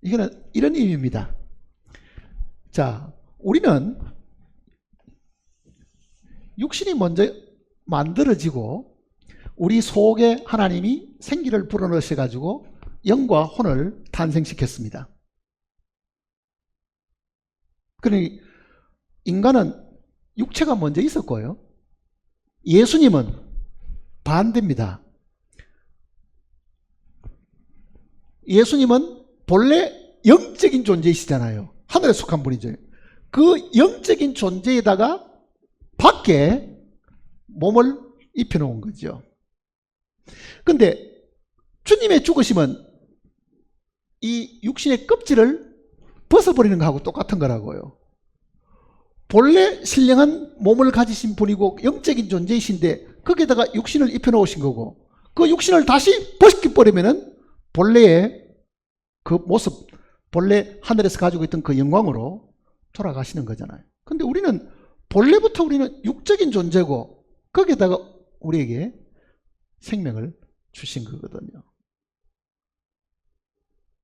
이거는 이런 의미입니다. 자, 우리는 육신이 먼저 만들어지고 우리 속에 하나님이 생기를 불어넣으셔 가지고 영과 혼을 탄생시켰습니다. 그러니 인간은 육체가 먼저 있었고요. 예수님은 반대입니다. 예수님은 본래 영적인 존재이시잖아요. 하늘에 속한 분이죠. 그 영적인 존재에다가 밖에 몸을 입혀놓은 거죠. 근데 주님의 죽으심은 이 육신의 껍질을 벗어버리는 것하고 똑같은 거라고요. 본래 신령한 몸을 가지신 분이고 영적인 존재이신데 거기에다가 육신을 입혀놓으신 거고 그 육신을 다시 벗겨버리면은 본래의 그 모습, 본래 하늘에서 가지고 있던 그 영광으로 돌아가시는 거잖아요. 근데 우리는 본래부터 우리는 육적인 존재고 거기에다가 우리에게 생명을 주신 거거든요.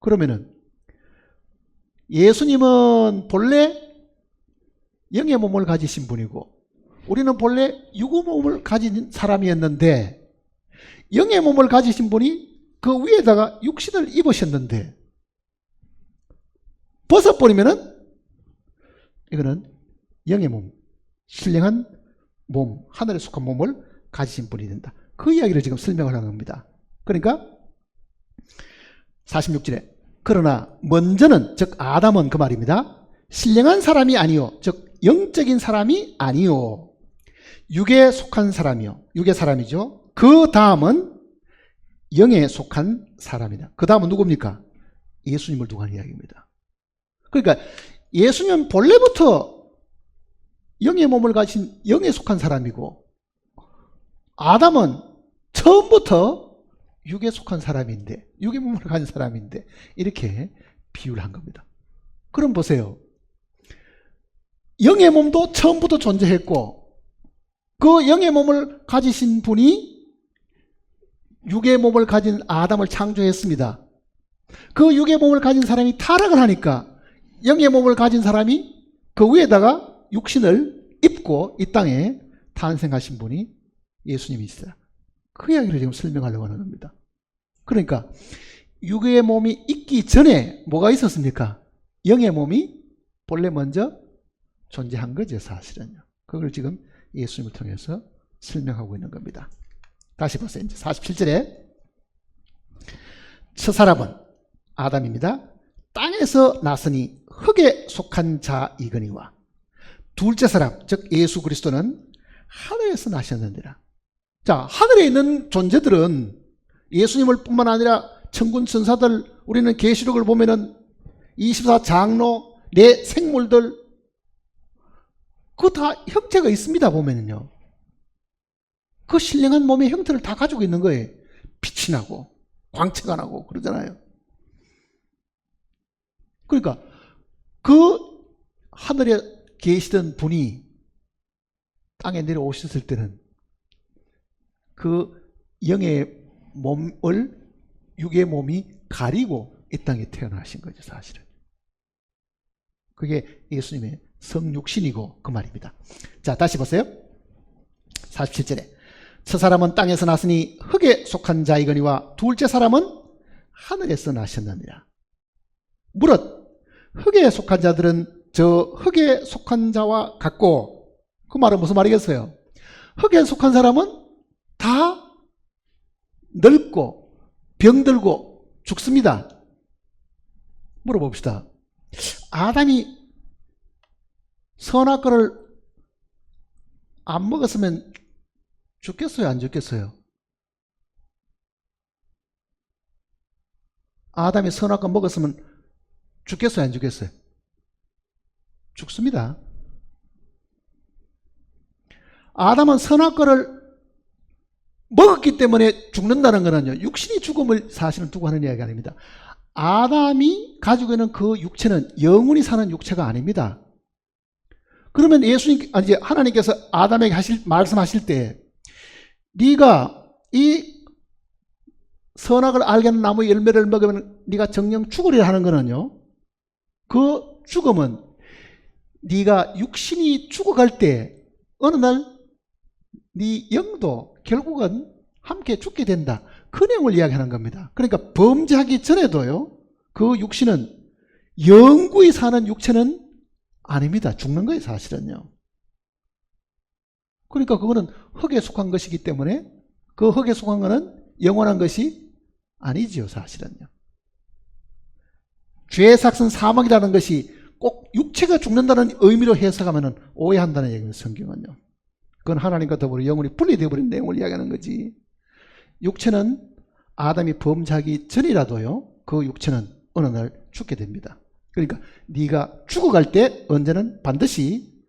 그러면은 예수님은 본래 영의 몸을 가지신 분이고 우리는 본래 육의 몸을 가진 사람이었는데 영의 몸을 가지신 분이 그 위에다가 육신을 입으셨는데 벗어버리면은 이거는 영의 몸, 신령한 몸, 하늘에 속한 몸을 가지신 분이 된다. 그 이야기를 지금 설명을 하는 겁니다. 그러니까 46절에 그러나 먼저는 즉 아담은 그 말입니다. 신령한 사람이 아니요 즉 영적인 사람이 아니요 육에 속한 사람이요 육의 사람이죠. 그 다음은 영에 속한 사람이다. 그 다음은 누굽니까? 예수님을 두고 하는 이야기입니다. 그러니까 예수님은 본래부터 영의 몸을 가진 영에 속한 사람이고 아담은 처음부터 육에 속한 사람인데 육의 몸을 가진 사람인데 이렇게 비유를 한 겁니다. 그럼 보세요. 영의 몸도 처음부터 존재했고 그 영의 몸을 가지신 분이 육의 몸을 가진 아담을 창조했습니다. 그 육의 몸을 가진 사람이 타락을 하니까 영의 몸을 가진 사람이 그 위에다가 육신을 입고 이 땅에 탄생하신 분이 예수님이시다. 그 이야기를 지금 설명하려고 하는 겁니다. 그러니까 육의 몸이 있기 전에 뭐가 있었습니까? 영의 몸이 본래 먼저 존재한 거죠, 사실은요. 그걸 지금 예수님을 통해서 설명하고 있는 겁니다. 다시 보세요. 이제 47절에 첫 사람은 아담입니다. 땅에서 났으니 흙에 속한 자이거니와 둘째 사람 즉 예수 그리스도는 하늘에서 나셨느니라. 자, 하늘에 있는 존재들은 예수님을 뿐만 아니라 천군 천사들, 우리는 계시록을 보면은 24장로, 내 생물들 그 다 형태가 있습니다. 보면은요. 그 신령한 몸의 형태를 다 가지고 있는 거예요. 빛이 나고 광채가 나고 그러잖아요. 그러니까 그 하늘에 계시던 분이 땅에 내려오셨을 때는 그 영의 몸을 육의 몸이 가리고 이 땅에 태어나신 거죠, 사실은. 그게 예수님의 성육신이고 그 말입니다. 자, 다시 보세요. 47절에 첫 사람은 땅에서 났으니 흙에 속한 자이거니와 둘째 사람은 하늘에서 나셨느니라. 무릇 흙에 속한 자들은 저 흙에 속한 자와 같고, 그 말은 무슨 말이겠어요? 흙에 속한 사람은 다 늙고 병들고 죽습니다. 물어봅시다. 아담이 선악과를 안 먹었으면 죽겠어요, 안 죽겠어요? 아담이 선악과 먹었으면 죽겠어요, 안 죽겠어요? 죽습니다. 아담은 선악과를 먹었기 때문에 죽는다는 것은요, 육신이 죽음을 사실은 두고 하는 이야기가 아닙니다. 아담이 가지고 있는 그 육체는 영원히 사는 육체가 아닙니다. 그러면 하나님께서 아담에게 말씀하실 때, 네가 이 선악을 알게 하는 나무 열매를 먹으면 네가 정령 죽으리라 하는 거는요, 그 죽음은 네가 육신이 죽어갈 때 어느 날 네 영도 결국은 함께 죽게 된다, 그 내용을 이야기하는 겁니다. 그러니까 범죄하기 전에도요, 그 육신은 영구히 사는 육체는 아닙니다. 죽는 거예요, 사실은요. 그러니까 그거는 흙에 속한 것이기 때문에 그 흙에 속한 거는 영원한 것이 아니지요, 사실은요. 죄의 삭은 사망이라는 것이 꼭 육체가 죽는다는 의미로 해석하면 오해한다는 얘기입니다, 성경은요. 그건 하나님과 더불어 영혼이 분리되어 버린 내용을 이야기하는 거지. 육체는 아담이 범죄하기 전이라도요, 그 육체는 어느 날 죽게 됩니다. 그러니까 네가 죽어갈 때 언제는 반드시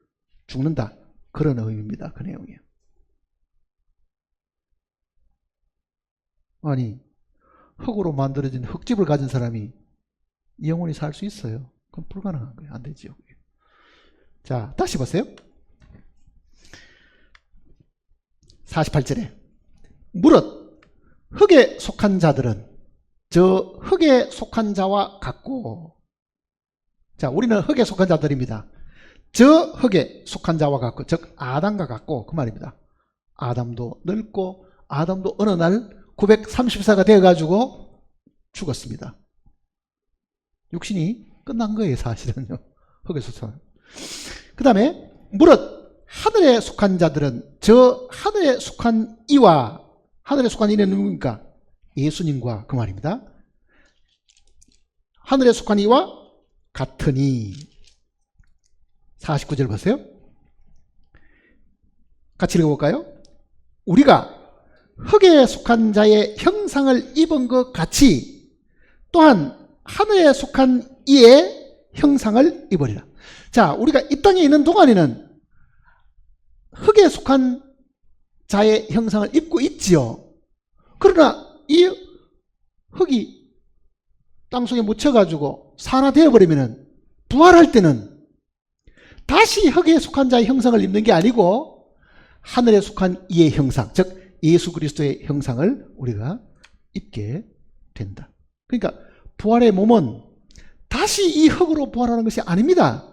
죽는다, 그런 의미입니다, 그 내용이에요. 아니, 흙으로 만들어진 흙집을 가진 사람이 영원히 살 수 있어요? 그건 불가능한 거예요. 안 되지요. 자, 다시 보세요. 48절에 무릇 흙에 속한 자들은 저 흙에 속한 자와 같고, 자, 우리는 흙에 속한 자들입니다. 저 흙에 속한 자와 같고, 즉 아담과 같고, 그 말입니다. 아담도 늙고 아담도 어느 날 930세가 되어가지고 죽었습니다. 육신이 끝난 거예요, 사실은요. 흙에 속한. 그 다음에 무릇 하늘에 속한 자들은 저 하늘에 속한 이와, 하늘에 속한 이는 누굽니까? 예수님과 그 말입니다. 하늘에 속한 이와 같으니. 49절 보세요. 같이 읽어볼까요? 우리가 흙에 속한 자의 형상을 입은 것 같이 또한 하늘에 속한 이의 형상을 입으리라. 자, 우리가 이 땅에 있는 동안에는 흙에 속한 자의 형상을 입고 있지요. 그러나 이 흙이 땅속에 묻혀가지고 산화되어 버리면 부활할 때는 다시 흙에 속한 자의 형상을 입는 게 아니고 하늘에 속한 이의 형상, 즉 예수 그리스도의 형상을 우리가 입게 된다. 그러니까 부활의 몸은 다시 이 흙으로 부활하는 것이 아닙니다.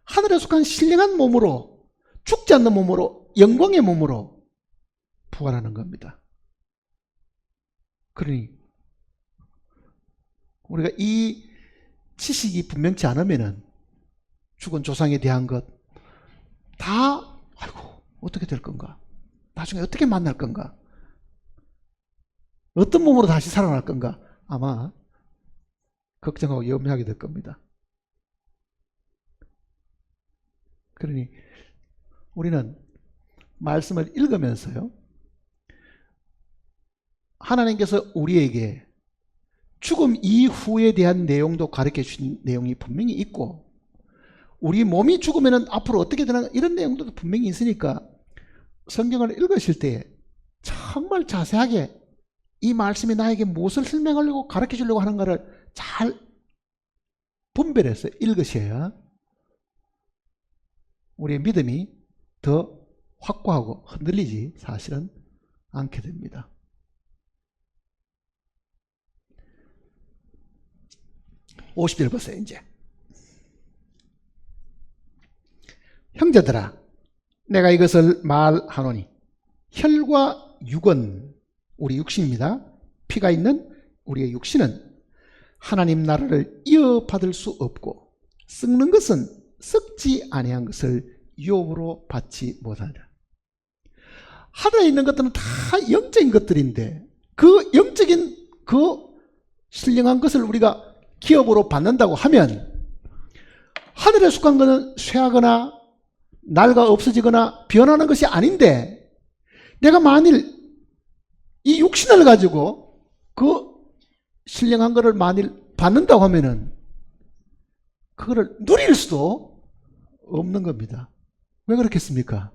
하늘에 속한 신령한 몸으로, 죽지 않는 몸으로, 영광의 몸으로 부활하는 겁니다. 그러니 우리가 이 지식이 분명치 않으면은 죽은 조상에 대한 것 다, 아이고 어떻게 될 건가, 나중에 어떻게 만날 건가, 어떤 몸으로 다시 살아날 건가, 아마 걱정하고 염려하게 될 겁니다. 그러니 우리는 말씀을 읽으면서요, 하나님께서 우리에게 죽음 이후에 대한 내용도 가르쳐 주신 내용이 분명히 있고, 우리 몸이 죽으면 앞으로 어떻게 되나 이런 내용도 분명히 있으니까 성경을 읽으실 때 정말 자세하게 이 말씀이 나에게 무엇을 설명하려고 가르쳐 주려고 하는가를 잘 분별해서 읽으셔야 우리의 믿음이 더 확고하고 흔들리지 사실은 않게 됩니다. (50절) 보세요. 이제 형제들아 내가 이것을 말하노니 혈과 육은 우리 육신입니다. 피가 있는 우리의 육신은 하나님 나라를 이어받을 수 없고 썩는 것은 썩지 아니한 것을 유업으로 받지 못하리라. 하늘에 있는 것들은 다 영적인 것들인데 그 영적인 그 신령한 것을 우리가 기업으로 받는다고 하면 하늘에 속한 것은 쇠하거나 낡아 없어지거나 변하는 것이 아닌데 내가 만일 이 육신을 가지고 그 신령한 것을 만일 받는다고 하면은 그거를 누릴 수도 없는 겁니다. 왜 그렇겠습니까?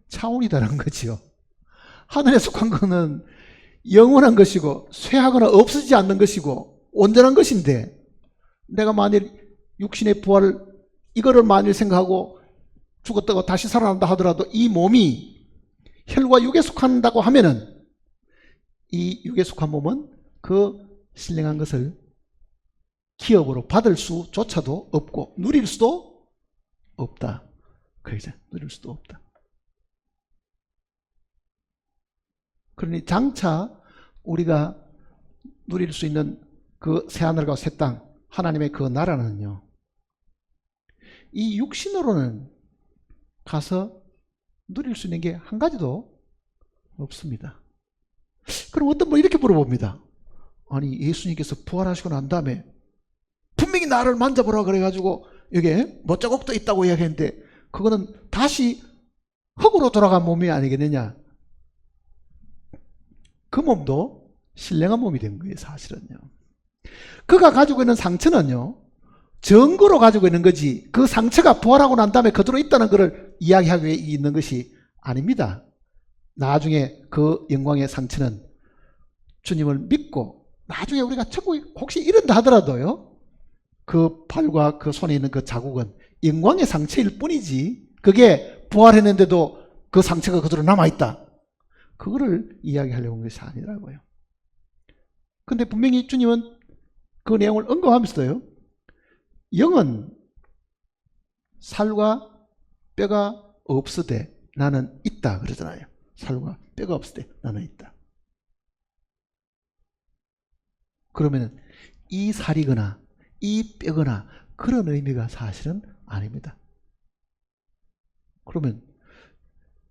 차원이 다른 거지요. 하늘에 속한 것은 영원한 것이고 쇠하거나 없어지지 않는 것이고 온전한 것인데 내가 만일 육신의 부활을 이거를 만일 생각하고 죽었다고 다시 살아난다 하더라도 이 몸이 혈과 육에 속한다고 하면은 이 육에 속한 몸은 그 신령한 것을 기업으로 받을 수조차도 없고 누릴 수도 없다. 그러죠. 누릴 수도 없다. 그러니 장차 우리가 누릴 수 있는 그 새하늘과 새 땅, 하나님의 그 나라는요, 이 육신으로는 가서 누릴 수 있는 게 한 가지도 없습니다. 그럼 어떤 분 이렇게 물어봅니다. 아니 예수님께서 부활하시고 난 다음에 분명히 나를 만져보라 그래가지고 여기에 뭐 자국도 있다고 이야기했는데 그거는 다시 흙으로 돌아간 몸이 아니겠느냐. 그 몸도 신령한 몸이 된 거예요. 사실은요. 그가 가지고 있는 상처는요 증거로 가지고 있는 거지 그 상처가 부활하고 난 다음에 그대로 있다는 것을 이야기하기 위해 있는 것이 아닙니다. 나중에 그 영광의 상처는 주님을 믿고 나중에 우리가 천국에 혹시 이런다 하더라도요 그 팔과 그 손에 있는 그 자국은 영광의 상처일 뿐이지 그게 부활했는데도 그 상처가 그대로 남아있다. 그거를 이야기하려고 한 것이 아니라고요. 근데 분명히 주님은 그 내용을 언급하면서도요 영은 살과 뼈가 없으되 나는 있다 그러잖아요. 살과 뼈가 없으되 나는 있다. 그러면 이 살이거나 이 뼈거나 그런 의미가 사실은 아닙니다. 그러면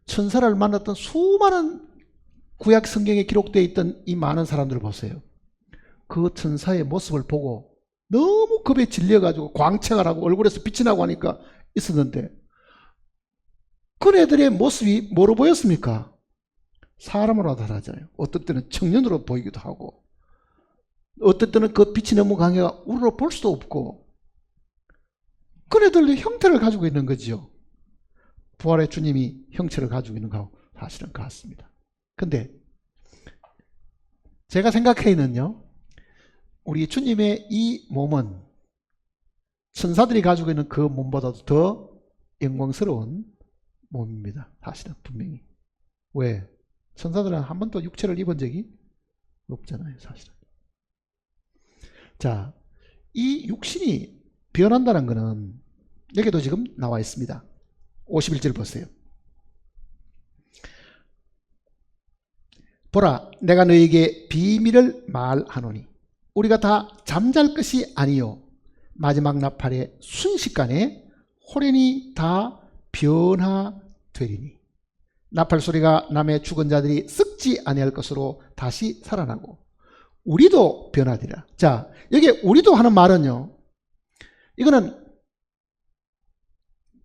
천사를 만났던 수많은 구약 성경에 기록되어 있던 이 많은 사람들을 보세요. 그 천사의 모습을 보고 너무 겁에 질려가지고 광채가 나고 얼굴에서 빛이 나고 하니까 있었는데 그네들의 모습이 뭐로 보였습니까? 사람으로 나타나잖아요. 어떤 때는 청년으로 보이기도 하고 어떤 때는 그 빛이 너무 강해가 우리로 볼 수도 없고 그네들도 형태를 가지고 있는 거죠. 부활의 주님이 형체를 가지고 있는 거하고 사실은 같습니다. 근데 제가 생각하기에는요 우리 주님의 이 몸은 천사들이 가지고 있는 그 몸보다도 더 영광스러운 몸입니다. 사실은 분명히. 왜? 천사들은 한 번도 육체를 입은 적이 없잖아요. 사실은. 자, 이 육신이 변한다는 것은 여기도 지금 나와 있습니다. 51절 보세요. 보라 내가 너에게 비밀을 말하노니 우리가 다 잠잘 것이 아니요 마지막 나팔의 순식간에 호련히 다 변화되리니 나팔 소리가 남의 죽은 자들이 썩지 아니할 것으로 다시 살아나고 우리도 변하리라. 자 여기 우리도 하는 말은요 이거는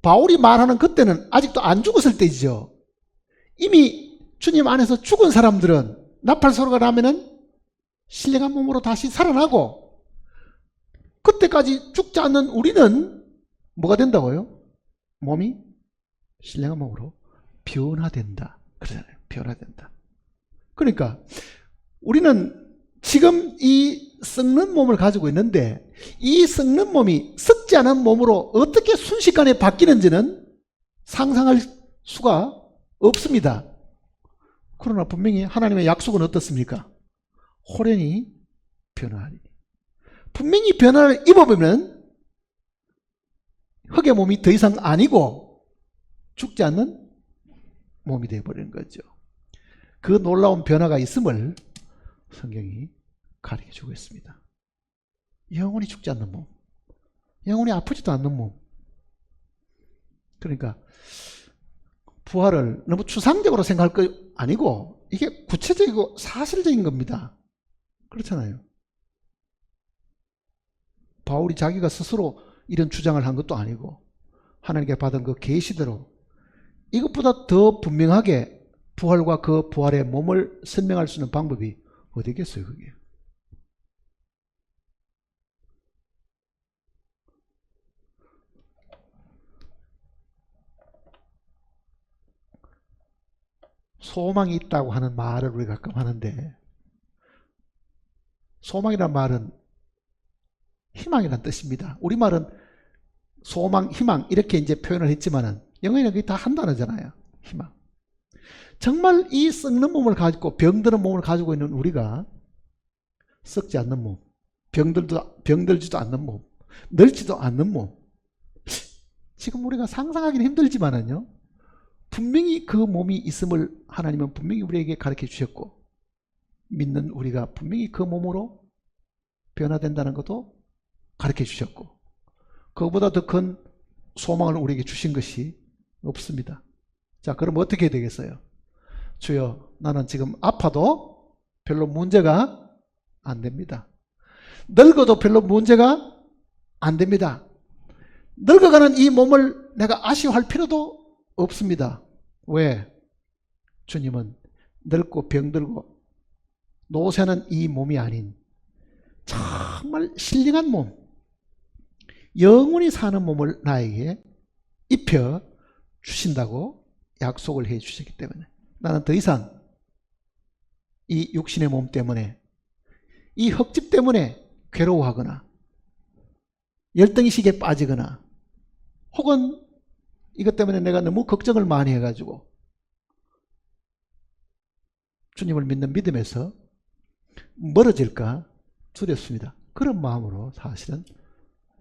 바울이 말하는 그때는 아직도 안 죽었을 때이죠. 이미 주님 안에서 죽은 사람들은 나팔 소리가 나면은 신령한 몸으로 다시 살아나고 그때까지 죽지 않는 우리는 뭐가 된다고요? 몸이 신령한 몸으로 변화된다. 그러잖아요. 변화된다. 그러니까 우리는 지금 이 썩는 몸을 가지고 있는데 이 썩는 몸이 썩지 않은 몸으로 어떻게 순식간에 바뀌는지는 상상할 수가 없습니다. 그러나 분명히 하나님의 약속은 어떻습니까? 호련히 변화하리. 분명히 변화를 입어보면 흙의 몸이 더 이상 아니고 죽지 않는 몸이 되어버리는 거죠. 그 놀라운 변화가 있음을 성경이 가르쳐주고 있습니다. 영원히 죽지 않는 몸, 영원히 아프지도 않는 몸. 그러니까 부활을 너무 추상적으로 생각할 거 아니고 이게 구체적이고 사실적인 겁니다. 그렇잖아요. 바울이 자기가 스스로 이런 주장을 한 것도 아니고 하나님께 받은 그 계시대로 이것보다 더 분명하게 부활과 그 부활의 몸을 설명할 수 있는 방법이 어디 있겠어요, 그게. 소망이 있다고 하는 말을 우리가 가끔 하는데, 소망이란 말은 희망이란 뜻입니다. 우리말은 소망, 희망 이렇게 이제 표현을 했지만은 영어에는 그게 다 한 단어잖아요. 희망. 정말 이 썩는 몸을 가지고 병드는 몸을 가지고 있는 우리가 썩지 않는 몸, 병들지도 않는 몸, 늙지도 않는 몸. 지금 우리가 상상하기는 힘들지만은요, 분명히 그 몸이 있음을 하나님은 분명히 우리에게 가르쳐 주셨고, 믿는 우리가 분명히 그 몸으로 변화된다는 것도 가르쳐 주셨고, 그거보다 더 큰 소망을 우리에게 주신 것이 없습니다. 자, 그럼 어떻게 해야 되겠어요? 주여, 나는 지금 아파도 별로 문제가 안 됩니다. 늙어도 별로 문제가 안 됩니다. 늙어가는 이 몸을 내가 아쉬워할 필요도 없습니다. 왜? 주님은 늙고 병들고 노쇠는 이 몸이 아닌 정말 신령한 몸, 영원히 사는 몸을 나에게 입혀 주신다고 약속을 해 주셨기 때문에 나는 더 이상 이 육신의 몸 때문에, 이 흙집 때문에 괴로워하거나 열등의식에 빠지거나 혹은 이것 때문에 내가 너무 걱정을 많이 해가지고 주님을 믿는 믿음에서 멀어질까 두렵습니다. 그런 마음으로 사실은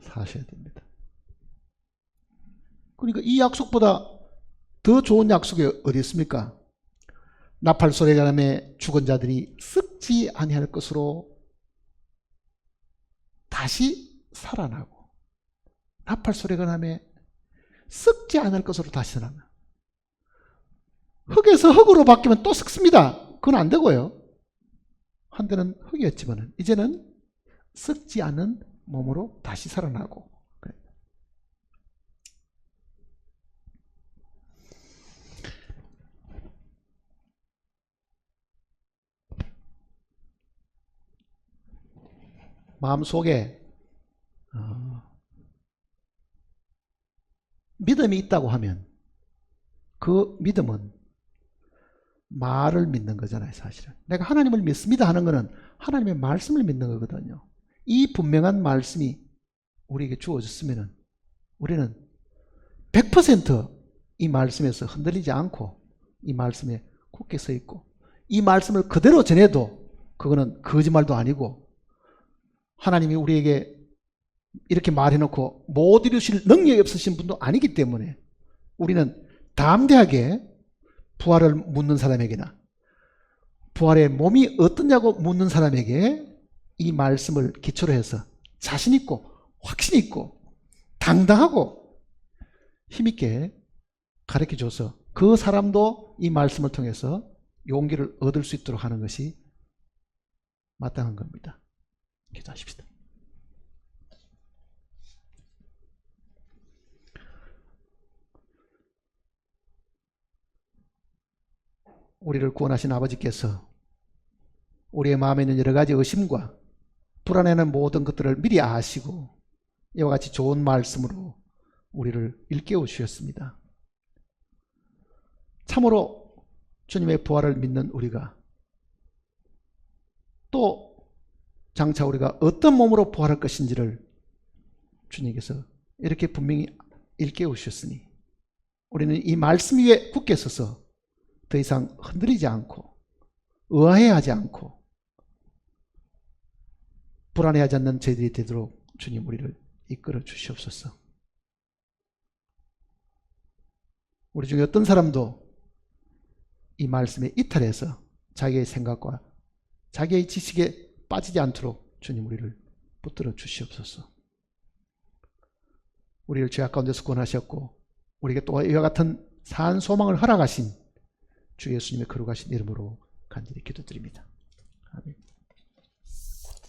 사셔야 됩니다. 그러니까 이 약속보다 더 좋은 약속이 어디 있습니까? 나팔소리가 나매 죽은 자들이 썩지 아니할 것으로 다시 살아나고, 나팔소리가 나매 썩지 않을 것으로 다시 살아나. 흙에서 흙으로 바뀌면 또 썩습니다. 그건 안 되고요. 한때는 흙이었지만 이제는 썩지 않은 몸으로 다시 살아나고. 마음속에 믿음이 있다고 하면 그 믿음은 말을 믿는 거잖아요. 사실은 내가 하나님을 믿습니다 하는 거는 하나님의 말씀을 믿는 거거든요. 이 분명한 말씀이 우리에게 주어졌으면 우리는 100% 이 말씀에서 흔들리지 않고 이 말씀에 굳게 서 있고, 이 말씀을 그대로 전해도 그거는 거짓말도 아니고 하나님이 우리에게 이렇게 말해놓고 못 이루실 능력이 없으신 분도 아니기 때문에 우리는 담대하게 부활을 묻는 사람에게나 부활의 몸이 어떠냐고 묻는 사람에게 이 말씀을 기초로 해서 자신 있고 확신 있고 당당하고 힘있게 가르쳐줘서 그 사람도 이 말씀을 통해서 용기를 얻을 수 있도록 하는 것이 마땅한 겁니다. 기도하십시다. 우리를 구원하신 아버지께서 우리의 마음에 있는 여러 가지 의심과 불안해하는 모든 것들을 미리 아시고 이와 같이 좋은 말씀으로 우리를 일깨워 주셨습니다. 참으로 주님의 부활을 믿는 우리가 또 장차 우리가 어떤 몸으로 부활할 것인지를 주님께서 이렇게 분명히 일깨워 주셨으니 우리는 이 말씀 위에 굳게 서서 더 이상 흔들리지 않고 의아해하지 않고 불안해하지 않는 저희들이 되도록 주님 우리를 이끌어 주시옵소서. 우리 중에 어떤 사람도 이 말씀에 이탈해서 자기의 생각과 자기의 지식에 빠지지 않도록 주님 우리를 붙들어 주시옵소서. 우리를 죄악 가운데서 구원하셨고 우리에게 또 이와 같은 산 소망을 허락하신 주 예수님의 거룩하신 이름으로 간절히 기도드립니다. 아멘.